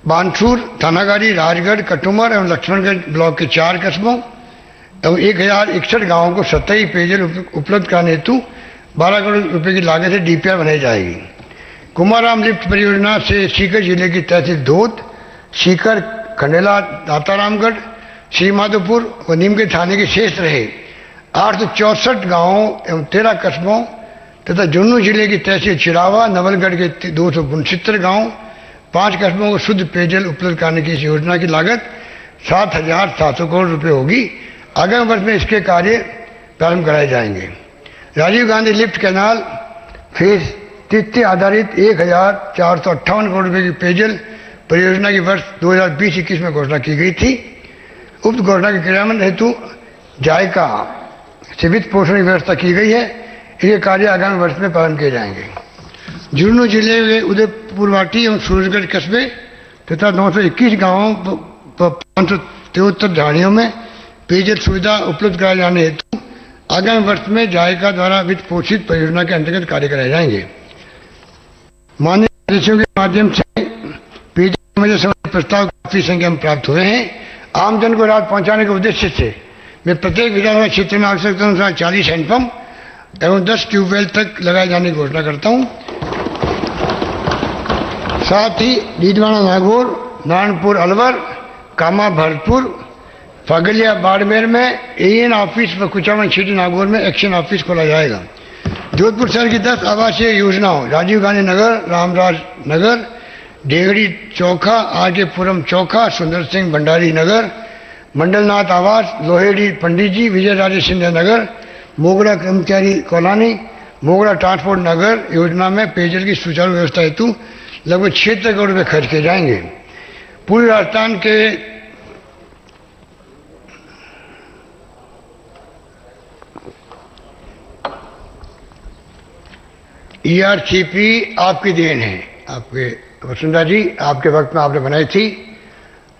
Speaker 1: बानसूर, थानागारी, राजगढ़, कटुमर एवं लक्ष्मणगढ़ ब्लॉक के 4 कस्बों एवं 1061 गांवों को सतही पेयजल उपलब्ध कराने हेतु 12 करोड़ रुपए की लागत से डीपीआर बनाई जाएगी। कुमाराम लिफ्ट परियोजना से सीकर जिले की तहसील धोत, सीकर, खंडेला, दातारामगढ़, श्रीमाधोपुर व नीमके थाने के शेष रहे 864 गांवों एवं 13 कस्बों तथा झुंझुनू जिले की तहसील चिरावा, नवलगढ़ के 269 गांव, 5 कस्बों को शुद्ध पेयजल उपलब्ध कराने की इस योजना की लागत 7,700 करोड़ रुपए होगी। आगामी वर्ष में इसके कार्य प्रारंभ कराए जाएंगे। Rajiv Gandhi lift canal phase 3 आधारित 1,458 करोड़ रुपए की पेयजल परियोजना की वर्ष 2020-21 में घोषणा की गई थी। उक्त घोषणा के क्रियान्वयन हेतु जायका से वित्त पोषण की व्यवस्था की गई है। ये कार्य आगामी वर्ष में प्रारंभ किए जाएंगे। झुंझुनू जिले में उदयपुरवाटी एवं सूरजगढ़ कस्बे तथा 921 गांवों 573 ढाणियों में पेयजल सुविधा उपलब्ध कराए जाने हेतु आगामी वर्ष में जायका द्वारा वित्त पोषित परियोजना के अंतर्गत कार्य कराए जाएंगे। माननीय आदेशों के माध्यम से पेयजल संबंधी प्रस्ताव काफी संख्या में प्राप्त हुए हैं। आमजन को राहत पहुंचाने के उद्देश्य से मैं प्रत्येक विधानसभा क्षेत्र में आवश्यकता अनुसार 40 हैंडपंप एवं 10 ट्यूबवेल तक लगाए जाने की घोषणा करता हूं। साथ ही डीडवाना नागौर, नारायणपुर अलवर, कामा भरतपुर, फागलिया बाड़मेर में एएन ऑफिस व कुचामन सिटी नागौर में एक्शन ऑफिस खोला जाएगा। जोधपुर शहर की 10 आवासीय योजनाओं राजीव गांधी नगर, रामराज नगर, डेगड़ी चौखा, आरके पुरम चौखा, सुंदर सिंह भंडारी नगर, मंडलनाथ आवास, लोहेड़ी पंडित जी, विजय राजे सिंधिया नगर, मोगरा कर्मचारी कॉलोनी, मोगरा ट्रांसपोर्ट नगर योजना में पेयजल की सुचारू व्यवस्था हेतु लगभग 76 करोड़ रुपये खर्च किए जाएंगे। पूर्वी राजस्थान के ERCP आपकी देन है, आपके वसुंधरा जी, आपके वक्त में आपने बनाई थी,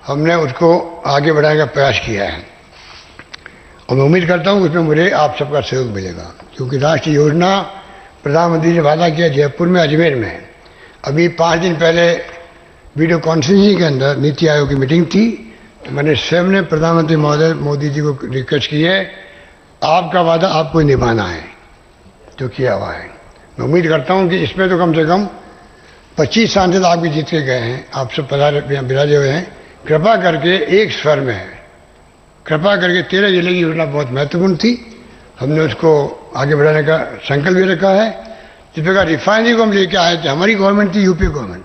Speaker 1: हमने उसको आगे बढ़ाने का प्रयास किया है और मैं उम्मीद करता हूँ उसमें मुझे आप सबका सहयोग मिलेगा, क्योंकि राष्ट्रीय योजना प्रधानमंत्री ने वादा किया जयपुर में, अजमेर में। अभी 5 दिन पहले वीडियो कॉन्फ्रेंसिंग के अंदर नीति आयोग की मीटिंग थी, तो मैंने स्वयं ने प्रधानमंत्री महोदय मोदी जी को रिक्वेस्ट की है, आपका वादा आपको निभाना है जो किया हुआ है। मैं उम्मीद करता हूँ कि इसमें तो कम से कम 25 सांसद आपके जीत के गए हैं, आप सब बिराजे हुए हैं। कृपा करके एक स्वर में है, कृपा करके 13 जिले की योजना बहुत महत्वपूर्ण थी, हमने उसको आगे बढ़ाने का संकल्प भी रखा है। जिस प्रकार रिफाइनरी को हम लेके आए थे, हमारी गवर्नमेंट थी यूपी गवर्नमेंट,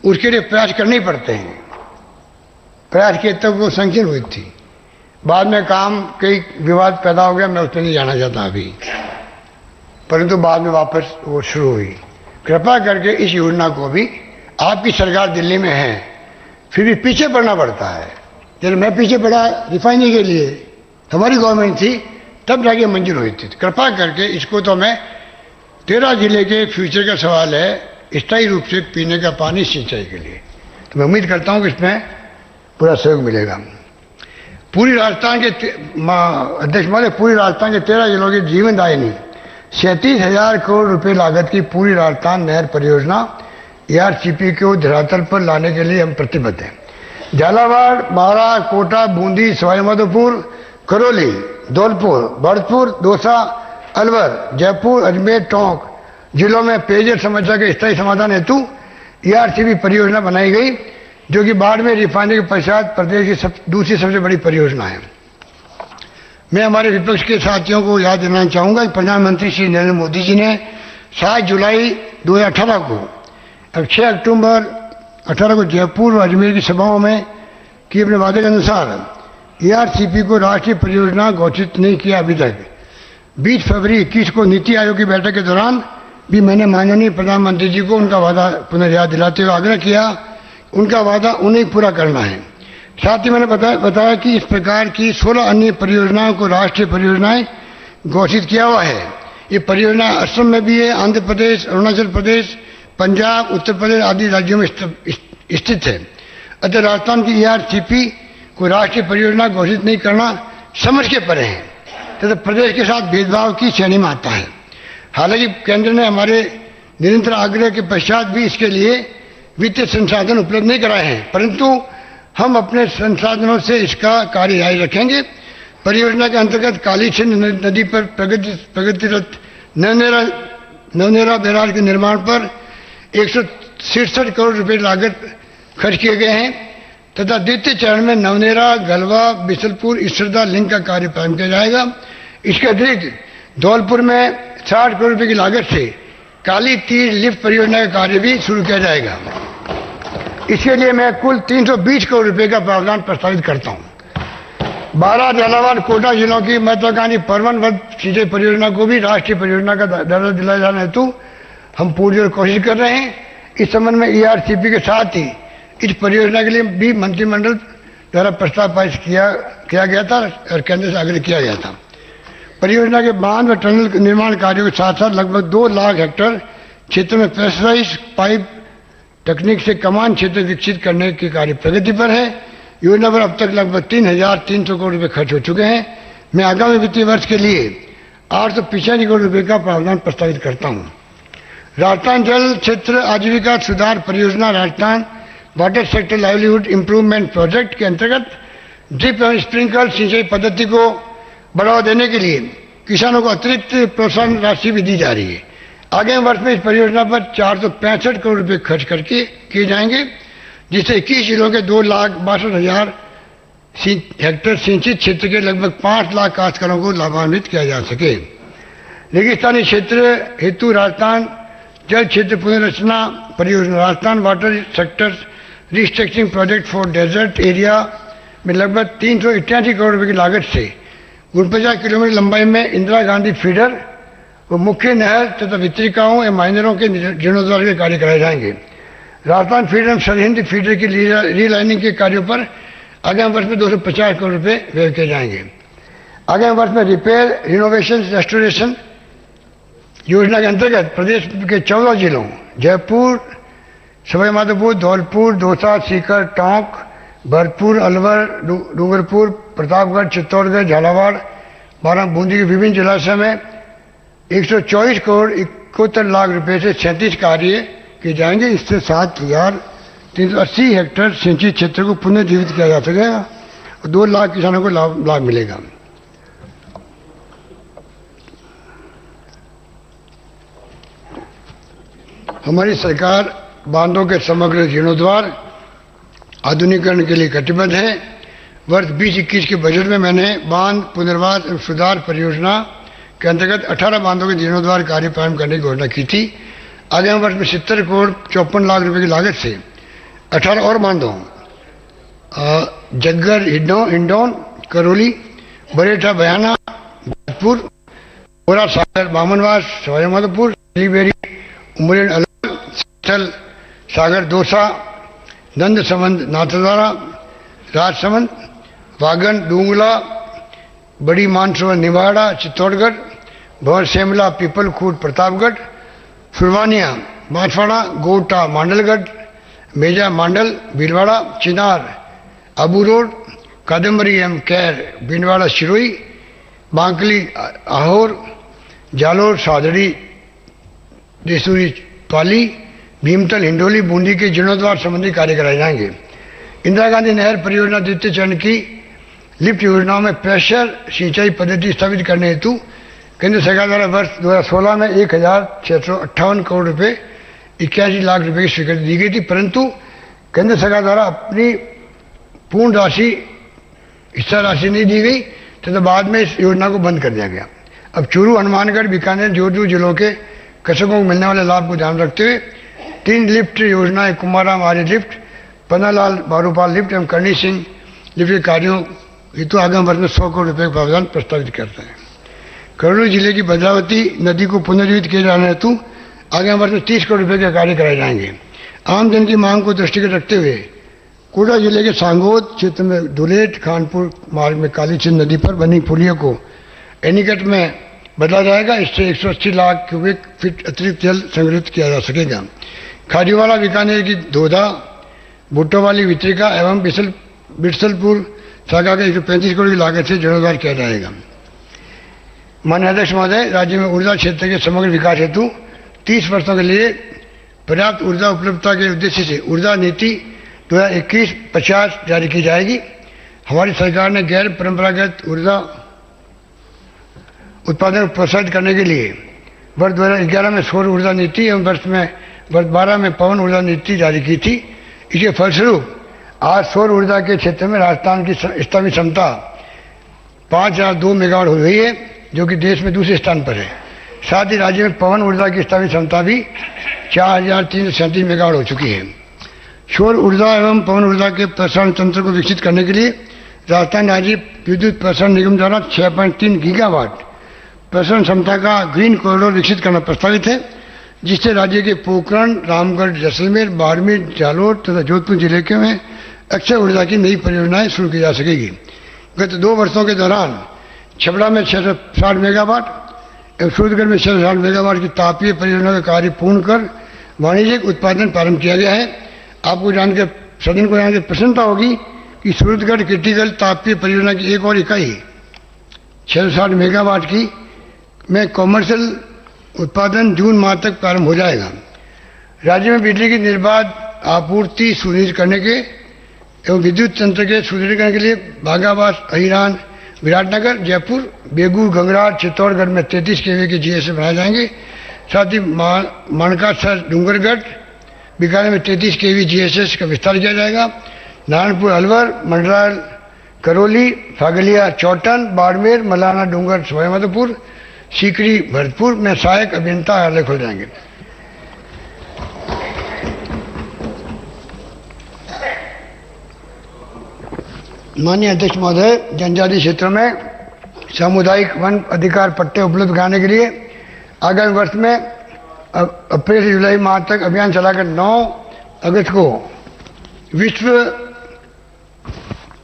Speaker 1: उसके लिए प्रयास करने ही पड़ते हैं, प्रयास किए तब वो संकीर्ण हुई थी। बाद में काम कई विवाद पैदा हो गया, मैं उसमें नहीं जाना चाहता अभी, परंतु बाद में वापस वो शुरू हुई। कृपा करके इस योजना को भी, आपकी सरकार दिल्ली में है, फिर भी पीछे पड़ना पड़ता है। जब मैं पीछे पड़ा रिफाइनरी के लिए, हमारी गवर्नमेंट थी, तब जाके मंजूर हुई थी। कृपा करके इसको तो मैं 13 जिले के फ्यूचर का सवाल है, स्थायी रूप से पीने का पानी सिंचाई के लिए, तो मैं उम्मीद करता हूँ कि इसमें पूरा सहयोग मिलेगा। पूरी राजस्थान के अध्यक्ष महोदय, पूरी राजस्थान के 13 जिलों की जीवनदायिनी 37,000 करोड़ रुपए लागत की पूरी राजस्थान नहर परियोजना ERCP को धरातल पर लाने के लिए हम प्रतिबद्ध हैं। झालावाड़, बारा, कोटा, बूंदी, सवाईमाधोपुर, करौली, धौलपुर, भरतपुर, दौसा, अलवर, जयपुर, अजमेर, टोंक जिलों में पेयजल समस्या के स्थायी समाधान हेतु ERCP परियोजना बनाई गई, जो कि बाड़मेर रिफाइनरी के पश्चात प्रदेश की दूसरी सबसे बड़ी परियोजना है। मैं हमारे विपक्ष के साथियों को याद दिलाना चाहूंगा कि प्रधानमंत्री श्री नरेंद्र मोदी जी ने 7 जुलाई 2018 को और 6 अक्टूबर 18 को जयपुर और अजमेर की सभाओं में कि अपने वादे के अनुसार ERCP को राष्ट्रीय परियोजना घोषित नहीं किया अभी तक। 20 फरवरी 21 को नीति आयोग की बैठक के दौरान भी मैंने माननीय प्रधानमंत्री जी को उनका वादा पुनर्याद दिलाते हुए आग्रह किया, उनका वादा उन्हें पूरा करना है। साथ ही मैंने बताया कि इस प्रकार की 16 अन्य परियोजनाओं को राष्ट्रीय परियोजनाएं घोषित किया हुआ है। ये परियोजना असम में भी है, आंध्र प्रदेश, अरुणाचल प्रदेश, पंजाब, उत्तर प्रदेश आदि राज्यों में स्थित है। अतः राजस्थान की ERCP को राष्ट्रीय परियोजना घोषित नहीं करना समझ के परे है तथा प्रदेश के साथ भेदभाव की श्रेणी में आता है। हालांकि केंद्र ने हमारे निरंतर आग्रह के पश्चात भी इसके लिए वित्तीय संसाधन उपलब्ध नहीं कराए हैं, परंतु हम अपने संसाधनों से इसका कार्य जारी रखेंगे। परियोजना के अंतर्गत काली सिंध नदी पर प्रगतिरत नवनेरा बैराज के निर्माण पर 167 करोड़ रुपए लागत खर्च किए गए हैं तथा द्वितीय चरण में नवनेरा, गलवा, बिसलपुर, इसरदा लिंक का कार्य प्रारंभ किया जाएगा। इसके अतिरिक्त धौलपुर में 60 करोड़ रुपए की लागत से काली तीर लिफ्ट परियोजना का कार्य भी शुरू किया जाएगा। इसके लिए मैं कुल 320 करोड़ रुपए का प्रावधान प्रस्तावित करता हूं। 12 झालावाड़, कोटा जिलों की महत्वाकांक्षी परवनवत सिंचाई परियोजना को भी राष्ट्रीय परियोजना का दर्जा दिलाया जाने हेतु हम पूरी ओर कोशिश कर रहे हैं। इस संबंध में ERCP के साथ ही इस परियोजना के लिए भी मंत्रिमंडल द्वारा प्रस्ताव पारित किया गया था और केंद्र से आग्रह किया गया था। परियोजना के बांध व टनल निर्माण कार्यों के साथ साथ लगभग 2 लाख हेक्टेयर क्षेत्र में प्रेशराइज पाइप तकनीक से कमान क्षेत्र विकसित करने के कार्य प्रगति पर है। योजना पर अब तक लगभग 3,300 करोड़ रुपए खर्च हो चुके हैं। मैं आगामी वित्तीय वर्ष के लिए 885 करोड़ रुपए का प्रावधान प्रस्तावित करता हूं। राजस्थान जल क्षेत्र आजीविका सुधार परियोजना, Rajasthan water sector livelihood improvement project के अंतर्गत ड्रिप एवं स्प्रिंकलर सिंचाई पद्धति को बढ़ावा देने के लिए किसानों को अतिरिक्त प्रोत्साहन राशि भी दी जा रही है। आगामी वर्ष में इस परियोजना पर 465 करोड़ रुपए खर्च करके किए जाएंगे, जिससे 21 जिलों के 2,62,000 हेक्टेयर सिंचित क्षेत्र के लगभग 5 लाख काश्तकारों को लाभान्वित किया जा सके। रेगिस्तानी क्षेत्र हेतु राजस्थान जल क्षेत्र पुनर्रचना परियोजना, Rajasthan water sector restructuring project for desert area में लगभग 388 करोड़ रुपए की लागत से 49 किलोमीटर लंबाई में इंदिरा गांधी फीडर व मुख्य नहर तथा वितरिकाओं एवं माइनरों के जीर्णोद्धार के कार्य कराए जाएंगे। राजस्थान फीडर एवं सरहिंद फीडर की रीलाइनिंग के कार्यों पर आगामी वर्ष में 250 करोड़ रुपए व्यय किए जाएंगे। आगामी वर्ष में रिपेयर, रिनोवेशन, रेस्टोरेशन योजना के अंतर्गत प्रदेश के 14 जिलों जयपुर, सवाईमाधोपुर, धौलपुर, दौसा, सीकर, टोंक, भरतपुर, अलवर, डूंगरपुर, प्रतापगढ़, चित्तौड़गढ़, झालावाड़, बारां, बूंदी के विभिन्न जलाशय में 124 करोड़ 71 लाख रुपए से 37 कार्य किए जाएंगे। इससे 7,380 हेक्टेयर सिंचाई क्षेत्र को पुनर्जीवित किया जा सकेगा और 2 लाख किसानों को लाभ मिलेगा। हमारी सरकार बांधों के समग्र जीर्णोद्धार आधुनिकीकरण के लिए कटिबद्ध है। वर्ष 2021 के बजट में मैंने बांध पुनर्वास एवं सुधार परियोजना के अंतर्गत 18 बांधों के जीर्णोद्धार कार्य प्रारंभ करने की घोषणा की थी। आगामी वर्ष में 70 करोड़ 54 लाख रुपए की लागत से 18 और बांधों जग्गर, हिंडौन, करौली, बरेठा, बयाना, भरतपुर, बोरा, सागर, बामनवास, सवाईमाधोपुर, श्रीबेरी, उमरेन, अलवर, स्थल, सागर, दौसा, नंद समंद, नाथद्वारा, राजसमंद, वागन, डूंगला, बड़ी मानसरोवर, निवाड़ा, चित्तौड़गढ़, भवर सेमला, पीपलखूट, प्रतापगढ़, फुलवानिया, बांसवाड़ा, गोटा, मांडलगढ़, मेजा, मांडल, भीलवाड़ा, चिनार, अबू रोड, कादम्बरी एवं कैर, बिनवाड़ा, सिरोही, बांकली, आहोर, जालोर, सादड़ी, देसूरी, पाली, भीमतल, हिंडोली, बूंदी के जीर्णोद्धार संबंधी कार्य कराए जाएंगे। इंदिरा गांधी नहर परियोजना द्वितीय चरण की लिफ्ट योजनाओं में प्रेशर सिंचाई पद्धति स्थापित करने हेतु केंद्र सरकार द्वारा वर्ष 2016 में 1,658 करोड़ रुपए 81 लाख रुपए की स्वीकृति दी गई थी, परंतु केंद्र सरकार द्वारा अपनी पूर्ण राशि, हिस्सा राशि नहीं दी गई तथा बाद में इस योजना को बंद कर दिया गया। अब चूरू, हनुमानगढ़, बीकानेर, जोधपुर जिलों के कृषकों को मिलने वाले लाभ को ध्यान रखते हुए 3 लिफ्ट योजनाएं कुमाराम आर्य लिफ्ट, पन्नालाल बारूपाल लिफ्ट एवं करणी सिंह लिफ्ट के कार्यों हेतु आगामी वर्ष में 100 करोड़ रुपए का प्रावधान प्रस्तावित करते हैं। करौली जिले की भद्रावती नदी को पुनर्जीवित किए जाने हेतु आगामी वर्ष में 30 करोड़ रुपए के कार्य कराए जाएंगे। आम जन की मांग को दृष्टिगत रखते हुए कोटा जिले के सांगोद क्षेत्र में दुलेट खानपुर मार्ग में कालीचंद नदी पर बनी पुलिया को एनीकट में बदला जाएगा। इससे 180 लाख क्यूबिक फीट अतिरिक्त जल संग्रहित किया जा सकेगा। खारीवाला, बीकानेर की धोधा, भुट्टोवाली वितरिका एवं बिरसलपुर शाखा के 135 करोड़ की लागत से जीर्णोद्धार किया जाएगा। माननीय अध्यक्ष महोदय, राज्य में ऊर्जा क्षेत्र के समग्र विकास हेतु 30 वर्षों के लिए पर्याप्त ऊर्जा उपलब्धता के उद्देश्य से ऊर्जा नीति 2021-50 जारी की जाएगी। हमारी सरकार ने गैर परंपरागत ऊर्जा उत्पादन को प्रोत्साहित करने के लिए वर्ष 2011 में सौर ऊर्जा नीति एवं वर्ष 12 में पवन ऊर्जा नीति जारी की थी। इसके फलस्वरूप आज सौर ऊर्जा के क्षेत्र में राजस्थान की स्थापित क्षमता 5,002 मेगावाट हो गई है, जो कि देश में दूसरे स्थान पर है। साथ ही राज्य में पवन ऊर्जा की स्थापित क्षमता भी 4,337 मेगावाट हो चुकी है। सौर ऊर्जा एवं पवन ऊर्जा के प्रसारण तंत्र को विकसित करने के लिए राजस्थान राज्य विद्युत प्रसारण निगम द्वारा 6.3 गीगावाट प्रसारण क्षमता का ग्रीन कॉरिडोर विकसित करना प्रस्तावित है, जिससे राज्य के पोखरण, रामगढ़, जैसलमेर, बाड़मेर, जालोर तथा जोधपुर जिले के में अक्षय ऊर्जा की नई परियोजनाएं शुरू की जा सकेगी। गत 2 वर्षों के दौरान छपड़ा में 660 मेगावाट एवं सूरतगढ़ में 660 मेगावाट की तापीय परियोजना का कार्य पूर्ण कर वाणिज्यिक उत्पादन प्रारंभ किया गया है। आपको जानकर सदन को जानकर प्रसन्नता होगी कि सूरतगढ़ क्रिटिकल तापीय परियोजना की एक और इकाई 660 मेगावाट की में कॉमर्शियल उत्पादन जून माह तक प्रारंभ हो जाएगा। राज्य में बिजली की निर्बाध आपूर्ति सुनिश्चित करने के एवं विद्युत तंत्र के सुदृढ़ीकरण के लिए बाघाबाद, अहिरान, विराटनगर, जयपुर, बेगूर, गंगरार, चित्तौड़गढ़ में 33 केवी के जीएसए बनाए जाएंगे। साथ ही मानकासर, डूंगरगढ़, बीकानेर में 33 केवी जीएसएस का विस्तार किया जाएगा। नारायणपुर, अलवर, मंडरायल, करौली, फागलिया, चौटन, बाड़मेर, मलाना, डूंगर, सवाईमाधोपुर, सीकरी, भरतपुर में सहायक अभियंता कार्यालय खुल जाएंगे। माननीय अध्यक्ष महोदय, जनजातीय क्षेत्रों में सामुदायिक वन अधिकार पट्टे उपलब्ध कराने के लिए आगामी वर्ष में अप्रैल से जुलाई माह तक अभियान चलाकर 9 अगस्त को विश्व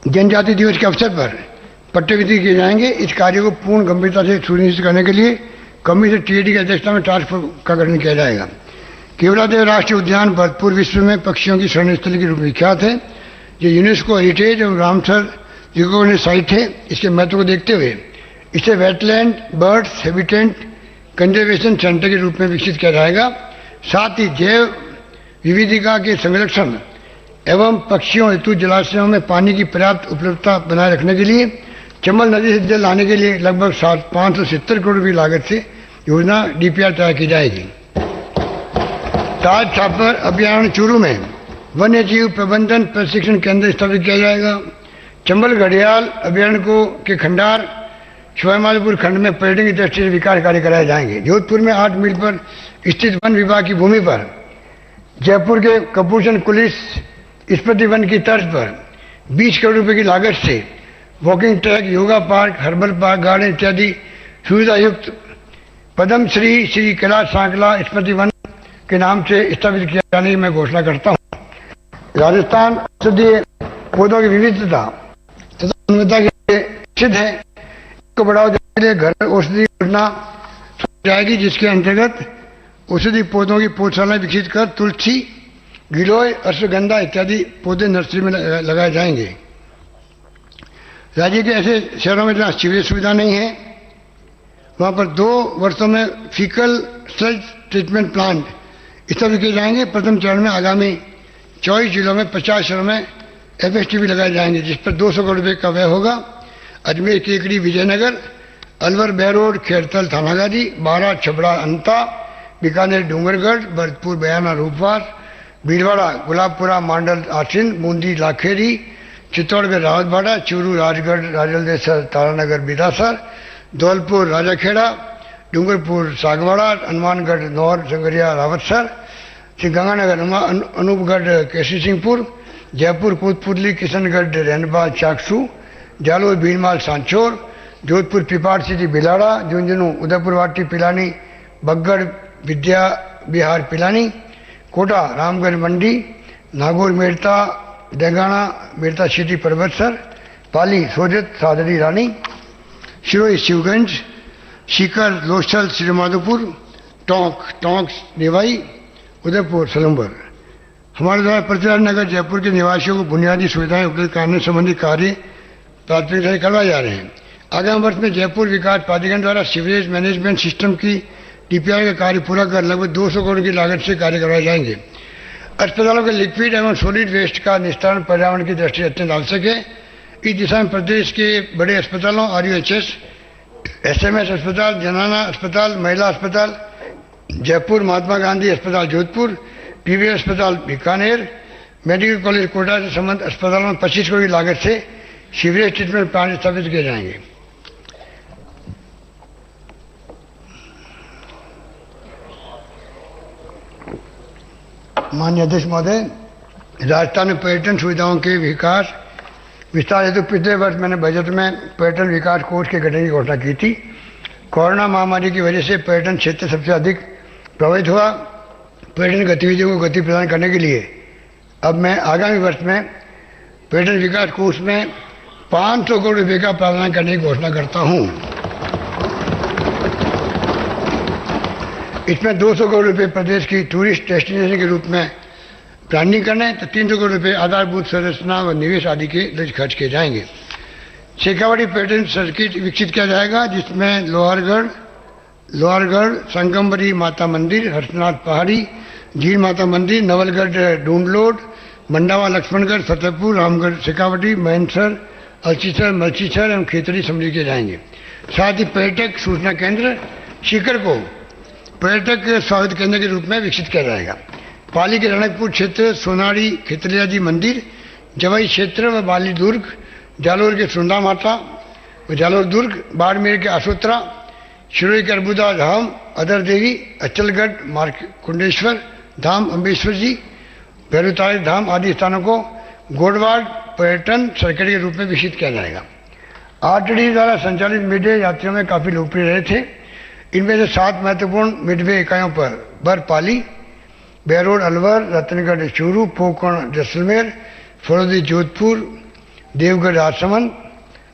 Speaker 1: जनजाति दिवस के अवसर पर पट्टे वितरित किए जाएंगे। इस कार्य को पूर्ण गंभीरता से सुनिश्चित करने के लिए कमीशन टीएडी की अध्यक्षता में टास्क फोर्स का गठन किया जाएगा। केवलादेव राष्ट्रीय उद्यान भरतपुर विश्व में पक्षियों की शरण स्थल के रूप में विख्यात है। ये यूनेस्को हेरिटेज और रामसर रिकॉग्नाइज्ड साइट है। इसके महत्व को देखते हुए इसे wetland birds habitat conservation centre के रूप में विकसित किया जाएगा। साथ ही जैव विविधता के संरक्षण एवं पक्षियों हेतु जलाशयों में पानी की पर्याप्त उपलब्धता बनाए रखने के लिए चंबल नदी से जल लाने के लिए लगभग 570 करोड़ रुपये लागत से योजना डीपीआर तैयार की जाएगी। ताज छापर अभ्यारण्य चूरू में वन्य जीव प्रबंधन प्रशिक्षण केंद्र स्थापित किया जाएगा। चंबल घड़ियाल अभ्यारण्य के खंडार शिवामालपुर खंड में पर्यटन की दृष्टि से विकास कार्य कराए जाएंगे। जोधपुर में 8 मील पर स्थित वन विभाग की भूमि पर जयपुर के कपूरचंद कुलिस स्मृति वन की तर्ज पर 20 करोड़ रुपए की लागत से walking track, yoga park, herbal park, garden इत्यादि सुविधायुक्त पद्म श्री कैलाश सांकला स्मृति वन के नाम से स्थापित किया जाने की मैं घोषणा करता हूँ। राजस्थान औषधीय पौधों की विविधता तथा गुणवत्ता के लिए प्रसिद्ध है। इसको बढ़ावा देने के लिए घर औषधि योजना जाएगी, जिसके अंतर्गत औषधि पौधों की पौधशालाएं विकसित कर तुलसी, गिलोय, अश्वगंधा इत्यादि पौधे नर्सरी में लगाए जाएंगे। राज्य के ऐसे शहरों में जहाँ सीवरेज सुविधा नहीं है, वहाँ पर 2 वर्षों में फीकल स्लज ट्रीटमेंट प्लांट स्थापित किए जाएंगे। प्रथम चरण में आगामी 24 जिलों में 50 शहरों में एफएसटीवी लगाए जाएंगे, जिस पर 200 करोड़ रुपये का व्यय होगा। अजमेर, केकड़ी, विजयनगर, अलवर, बहरोड, खेरथल, थानागाजी, बारा, छबड़ा, अंता, बीकानेर, डूंगरगढ़, भरतपुर, बयाना, रूपवास, भीलवाड़ा, गुलाबपुरा, मांडल, आसिन, बूंदी, लाखेरी, चित्तौड़गढ़, रावतबाड़ा, चूरू, राजगढ़, राजलदेसर, तारानगर, बिदासर, धौलपुर, राजाखेड़ा, डूंगरपुर, सागवाड़ा, हनुमानगढ़, नौर, संगरिया, रावतसर, श्रीगंगानगर, अनूपगढ़, केसी सिंहपुर, जयपुर, कोतपुतली, किशनगढ़, रैनबा, चाकसू, जालोर, भीनमाल, सांचौर, जोधपुर, पिपाड़ सिटी, भिलाड़ा, झुंझुनू, उदयपुर वाटी, पिलानी, बगड़, विद्या विहार, पिलानी, कोटा, रामगढ़, मंडी, नागौर, मेड़ता, डेंगाना, मेड़ता सिटी, परबतसर, पाली, सोजत, सादरी, रानी, शिरोई, शिवगंज, सीकर, लोसल, श्रीमाधोपुर, टोंक, नेवाई, उदयपुर, सलम्बर। हमारे द्वारा पृथ्वीराज नगर जयपुर के निवासियों को बुनियादी सुविधाएं उपलब्ध कराने संबंधी कार्य प्राथमिकता से करवाए जा रहे हैं। आगामी वर्ष में जयपुर विकास प्राधिकरण द्वारा सीवरेज मैनेजमेंट सिस्टम की डीपीआर का कार्य पूरा कर लगभग 200 करोड़ की लागत से कार्य करवाए जाएंगे। अस्पतालों के लिक्विड एवं सॉलिड वेस्ट का निस्तारण पर्यावरण की दृष्टि से अत्यंत आवश्यक है। इस दिशा में प्रदेश के बड़े अस्पतालों आरयूएचएस, एसएमएस अस्पताल, जनाना अस्पताल, महिला अस्पताल जयपुर, महात्मा गांधी अस्पताल जोधपुर, पीवीआर अस्पताल बीकानेर, मेडिकल कॉलेज कोटा से संबंधित अस्पतालों में 25 करोड़ की लागत से सीवरेज ट्रीटमेंट प्लांट स्थापित किए जाएंगे। माननीय अध्यक्ष महोदय, राजस्थान में पर्यटन सुविधाओं के विकास विस्तार हेतु पिछले वर्ष मैंने बजट में पर्यटन विकास कोष के गठन की घोषणा की थी। कोरोना महामारी की वजह से पर्यटन क्षेत्र सबसे अधिक प्रभावित हुआ। पर्यटन गतिविधियों को गति प्रदान करने के लिए अब मैं आगामी वर्ष में पर्यटन विकास कोष में 500 करोड़ रुपये का प्रावधान करने की घोषणा करता हूं। इसमें 200 करोड़ रुपये प्रदेश की टूरिस्ट डेस्टिनेशन के रूप में ब्रांडिंग करने, तो 300 करोड़ रुपये आधारभूत संरचना व निवेश आदि के लिए खर्च किए जाएंगे। शेखावाटी पर्यटन सर्किट विकसित किया जाएगा, जिसमें लोहारगढ़, संगमबरी माता मंदिर, हर्षनाथ पहाड़ी, झील माता मंदिर, नवलगढ़ डूंडलोड, मंडावा लक्ष्मणगढ़, फतेहपुर, रामगढ़, शेखावाटी, महेंद्रसर, अलसीसर, मलसीसर एवं खेतड़ी सम्मिलित किए जाएंगे। साथ ही पर्यटक सूचना केंद्र सीकर को पर्यटक स्वागत केंद्र के रूप में विकसित किया जाएगा। पाली के रणकपुर क्षेत्र, सोनाड़ी खेतलिया जी मंदिर, जवाई क्षेत्र व बाली दुर्ग, जालोर के सुंदा माता व जालोर दुर्ग, बाड़मेर के आशोत्रा, शिरोई के अर्बुदा धाम, अदर देवी, अचलगढ़, कुंडेश्वर धाम, अम्बेश्वर जी, भैरवतारी धाम आदि स्थानों को गोडवाड़ पर्यटन सर्किट के रूप में विकसित किया जाएगा। आरटीडी द्वारा संचालित मिडवे यात्रियों में काफ़ी लोकप्रिय रहे थे। इनमें से 7 महत्वपूर्ण मिडवे इकाइयों पर बरपाली, बेरोड अलवर, रतनगढ़ चूरू, पोकरण जैसलमेर, फरोदी जोधपुर, देवगढ़ राजसमंद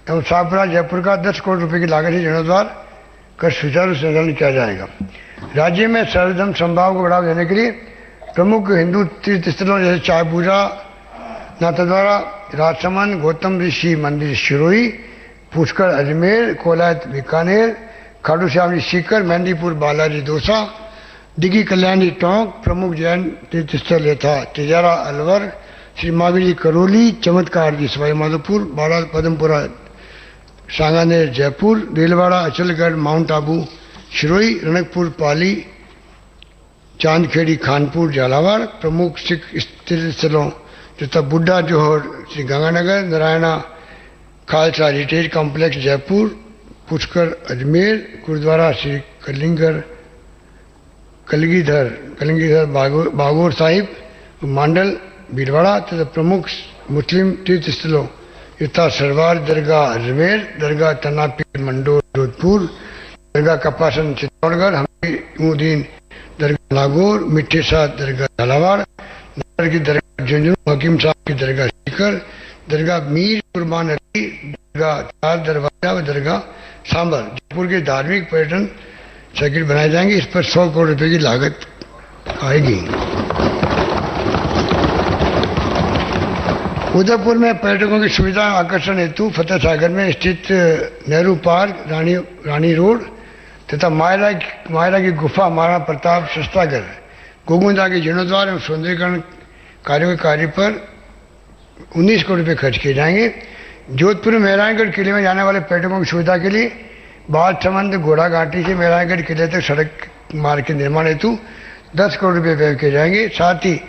Speaker 1: एवं शाहपुरा जयपुर का 10 करोड़ रुपए की लागत से जीर्णोद्वार कर सुचारू संचालन किया जाएगा। राज्य में सर्वधर्म समभाव को बढ़ावा देने के लिए प्रमुख हिंदू तीर्थ स्थलों जैसे चायपूरा, नाथद्वारा, राजसमंद, गौतम ऋषि मंदिर शिरोई, पुष्कर अजमेर, कोलायत बीकानेर, खाटू श्याम जी सीकर, मेहंदीपुर बालाजी दौसा, दिघी कल्याणी टोंक, प्रमुख जैन तीर्थ स्थल यथा तिजारा अलवर, श्री महावीर करौली, चमत्कार जी सवाई माधोपुर, बाड़ा पदमपुरा सांगानेर जयपुर, रेलवाड़ा अचलगढ़ माउंट आबू शिरोई, रणकपुर पाली, चांदखेड़ी खानपुर झालावाड़, प्रमुख सिख तीर्थ स्थलों तथा बुड्ढा जोहर श्री गंगानगर, नारायणा खालसा रिटेज कॉम्प्लेक्स जयपुर, पुष्कर अजमेर, गुरुद्वारा श्री कलगीधर बागोर साहिब मांडल भीलवाड़ा तथा प्रमुख मुस्लिम तीर्थ स्थलों यथा सरवार दरगाह अजमेर, दरगाह तनापीर मंडोर जोधपुर, दरगाह कपासन चित्तौड़गढ़, हमीउद्दीन दरगाह नागौर, मिठे साथ दरगाह झालावाड़, नगर की दरगाह झुंझुनू, हकीम साहब की दरगाह सीकर, दरगाह मीर कुर्बान अली, दरगाह चार दरवाजा व दरगाह सांबर जयपुर के धार्मिक पर्यटन सर्किट बनाए जाएंगे। इस पर 100 करोड़ रुपए की लागत आएगी। उदयपुर में पर्यटकों की सुविधा आकर्षण हेतु फतेह सागर में स्थित नेहरू पार्क, रानी रोड तथा मायरा की गुफा, महाराणा प्रताप शस्त्रागार, गोगुंदा के जीर्णोद्वार एवं सौंदर्यीकरण कार्य पर 19 करोड़ रुपए खर्च किए जाएंगे। जोधपुर में मेहरानगढ़ किले में जाने वाले पर्यटकों की सुविधा के लिए बालसमंद घोड़ा घाटी से मेहरानगढ़ किले तक सड़क मार्ग के निर्माण हेतु 10 करोड़ रुपए व्यय किए जाएंगे। साथ ही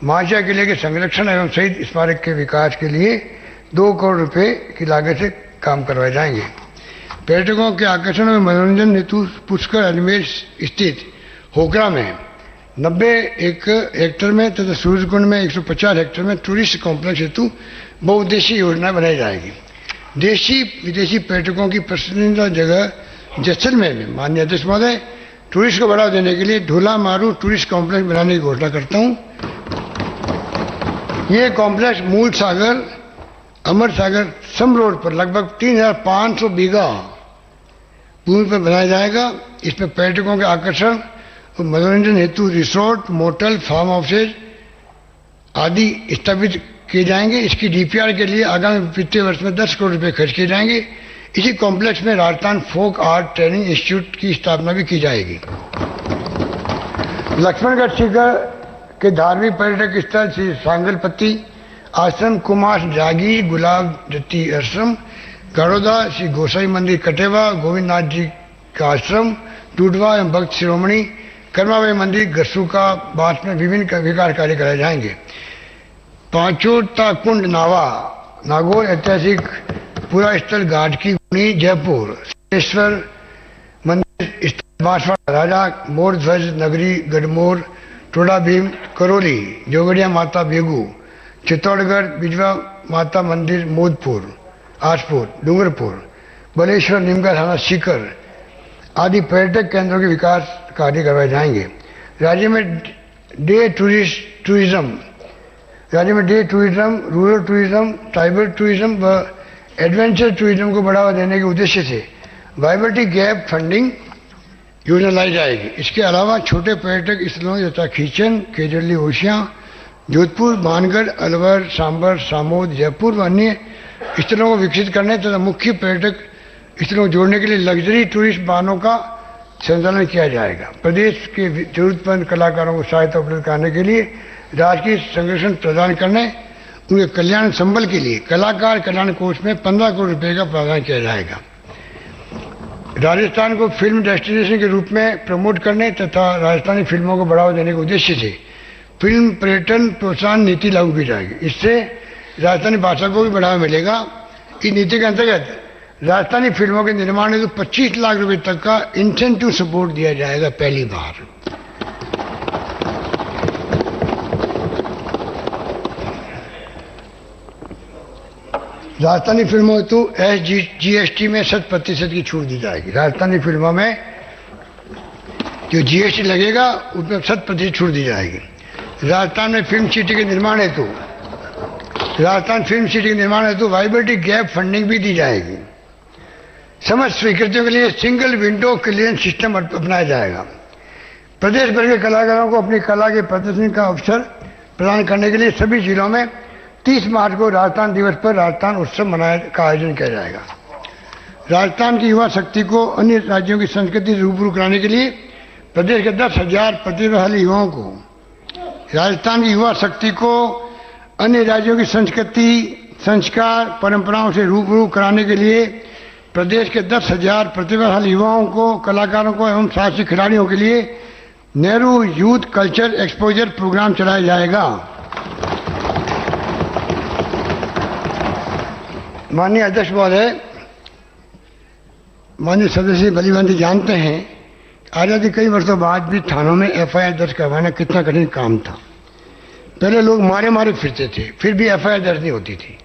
Speaker 1: मांझा किले के संरक्षण एवं शहीद स्मारक के विकास के लिए 2 करोड़ रुपए की लागत से काम करवाए जाएंगे। पर्यटकों के आकर्षण और मनोरंजन हेतु पुष्कर अजमेर स्थित होकरा में 90 हेक्टेयर में तथा सूरजकुंड में 150 हेक्टेयर में टूरिस्ट कॉम्प्लेक्स हेतु बहुउद्देशीय योजना बनाई जाएगी। देशी विदेशी पर्यटकों की पसंदीदा जगह जैसलमेर में माननीय अध्यक्ष महोदय टूरिस्ट को बढ़ावा देने के लिए ढोला मारू टूरिस्ट कॉम्प्लेक्स बनाने की घोषणा करता हूं। ये कॉम्प्लेक्स मूल सागर अमर सागर सम रोड पर लगभग 3500 बीघा भूमि पर बनाया जाएगा। इसमें पर्यटकों के आकर्षण और मनोरंजन हेतु रिसोर्ट, मोटल, फार्म हाउसेज आदि स्थापित किए जाएंगे। इसकी डीपीआर के लिए आगामी वित्तीय वर्ष में 10 करोड़ रुपए खर्च किए जाएंगे। इसी कॉम्प्लेक्स में Rajasthan folk art training institute की स्थापना भी की जाएगी। लक्ष्मणगढ़ शिखर के धार्मिक पर्यटक स्थल श्री सांगलपति आश्रम, कुमार जागीर, गुलाब दत्ती आश्रम, गड़ौदा श्री गोसाई मंदिर कटेवा, गोविंद नाथ जी का आश्रम टूडवा एवं भक्त शिरोमणि कर्माबाई मंदिर गस्सुका बास में विभिन्न विकास कार्य कराए जाएंगे। पांचोता कुंड नावा नागौर ऐतिहासिक पूरा स्थल घाट की गुनी जयपुर, सिद्धेश्वर मंदिर बांसवाड़ा राजा, मोर ध्वज नगरी गढ़मोर, टोडा भीम करौली, जोगड़िया माता बेगू, चित्तौड़गढ़ बिजवा माता मंदिर मोदपुर, आसपुर, डूंगरपुर, बलेश्वर नीमका थाना सीकर आदि पर्यटक केंद्रों के विकास कार्य करवाए जाएंगे। राज्य में day tourism, rural tourism, tribal tourism व एडवेंचर टूरिज्म को बढ़ावा देने के उद्देश्य से वाइबिलिटी गैप फंडिंग योजना लाई जाएगी। इसके अलावा छोटे पर्यटक स्थलों यथा खींचन, केजरली ओशिया, जोधपुर, मानगढ़, अलवर, सांबर, सामोद, जयपुर व अन्य स्थलों को विकसित करने तथा मुख्य पर्यटक स्थलों को जोड़ने के लिए लग्जरी टूरिस्ट वाहनों का संचालन किया जाएगा। प्रदेश के जरूरतमंद कलाकारों को सहायता उपलब्ध कराने के लिए राजकीय संरक्षण प्रदान करने, उनके कल्याण संबल के लिए कलाकार कल्याण कोष में 15 करोड़ रुपए का प्रावधान किया जाएगा। राजस्थान को फिल्म डेस्टिनेशन के रूप में प्रमोट करने तथा राजस्थानी फिल्मों को बढ़ावा देने के उद्देश्य से फिल्म पर्यटन प्रोत्साहन नीति लागू की जाएगी। इससे राजस्थानी भाषा को भी बढ़ावा मिलेगा। इस नीति के अंतर्गत राजस्थानी फिल्मों के निर्माण हेतु 25 लाख रुपए तक का इंसेंटिव सपोर्ट दिया जाएगा पहली बार। राजस्थानी फिल्मों हेतु GST में 100% की छूट दी जाएगी। राजस्थानी फिल्मों में जो GST लगेगा उसमें 100% छूट दी जाएगी। राजस्थान में फिल्म सिटी के निर्माण हेतु वाइबिलिटी गैप फंडिंग भी दी जाएगी। समस्त स्वीकृतियों के लिए सिंगल विंडो क्लियरेंस सिस्टम अपनाया जाएगा। प्रदेश भर के कलाकारों को अपनी कला के प्रदर्शन का अवसर प्रदान करने के लिए सभी जिलों में 30 मार्च को राजस्थान दिवस पर राजस्थान उत्सव का आयोजन किया जाएगा। राजस्थान की युवा शक्ति को अन्य राज्यों की संस्कृति से रूबरू कराने के लिए प्रदेश के 10,000 प्रतिभाशाली युवाओं को राजस्थान की युवा शक्ति को अन्य राज्यों की संस्कृति, संस्कार, परंपराओं से रूबरू कराने के लिए प्रदेश के 10,000 प्रतिभाशाली युवाओं को, कलाकारों को एवं साहसिक खिलाड़ियों के लिए Nehru youth culture exposure programme चलाया जाएगा। माननीय अध्यक्ष महोदय, माननीय सदस्य बलीबंदी जानते हैं आज़ादी कई वर्षों बाद भी थानों में FIR दर्ज करवाना कितना कठिन काम था। पहले लोग मारे मारे फिरते थे, फिर भी FIR दर्ज नहीं होती थी।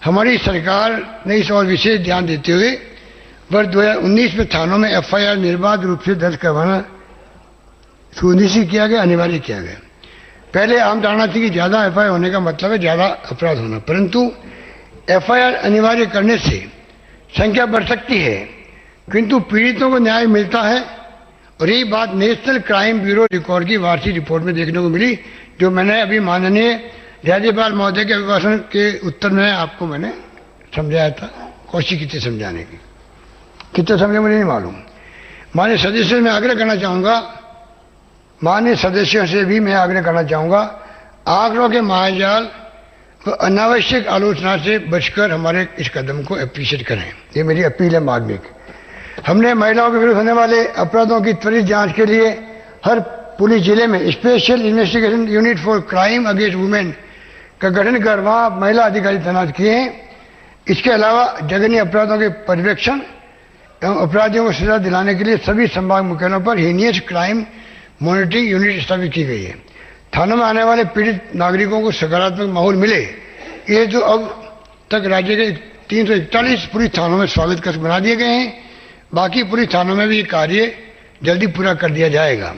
Speaker 1: हमारी सरकार ने इस और विशेष ध्यान देते हुए वर्ष 2019 में थानों में FIR निर्बाध रूप से दर्ज करवाना सुनिश्चित किया गया, अनिवार्य किया गया। पहले आम धारणा थी कि ज़्यादा FIR होने का मतलब है ज़्यादा अपराध होना, परंतु FIR अनिवार्य करने से संख्या बढ़ सकती है किंतु पीड़ितों को न्याय मिलता है। और यही बात नेशनल क्राइम ब्यूरो रिकॉर्ड की वार्षिक रिपोर्ट में देखने को मिली, जो मैंने अभी माननीय राज्यपाल महोदय के अभिभाषण के उत्तर में आपको मैंने समझाया था, कोशिश की थी समझाने की। कितने समझे मुझे नहीं मालूम। माननीय सदस्यों में आग्रह करना चाहूँगा, माननीय सदस्यों से भी मैं आग्रह करना चाहूँगा, आंकड़ों के मायाजाल व अनावश्यक आलोचना से बचकर हमारे इस कदम को अप्रिशिएट करें। ये मेरी अपील है मार्मिक। हमने महिलाओं के विरुद्ध होने वाले अपराधों की त्वरित जांच के लिए हर पुलिस जिले में special investigation unit for crime against women का गठन कर वहाँ महिला अधिकारी तैनात किए हैं। इसके अलावा जघन्य अपराधों के पर्यवेक्षण एवं अपराधियों को सजा दिलाने के लिए सभी संभाग मुख्यालयों पर हीनियस क्राइम मॉनिटरिंग यूनिट स्थापित की गई है। थानों में आने वाले पीड़ित नागरिकों को सकारात्मक माहौल मिले, ये जो अब तक राज्य के 341 पुलिस थानों में स्वागत कक्ष बना दिए गए हैं, बाकी पुलिस थानों में भी ये कार्य जल्दी पूरा कर दिया जाएगा।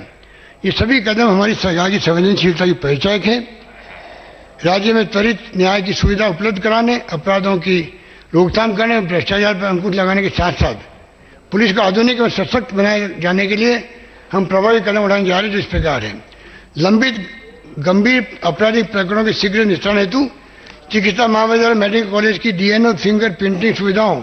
Speaker 1: ये सभी कदम हमारी सरकार की संवेदनशीलता की परिचायक है। राज्य में त्वरित न्याय की सुविधा उपलब्ध कराने, अपराधों की रोकथाम करने और भ्रष्टाचार पर अंकुश लगाने के साथ साथ पुलिस को आधुनिक और सशक्त बनाए जाने के लिए हम प्रभावी कदम उठाने जा रहे हैं, जो इस प्रकार है। लंबित गंभीर आपराधिक प्रकरणों के शीघ्र निस्तारण हेतु चिकित्सा महाविद्यालय मेडिकल कॉलेज की DNO फिंगर प्रिंटिंग सुविधाओं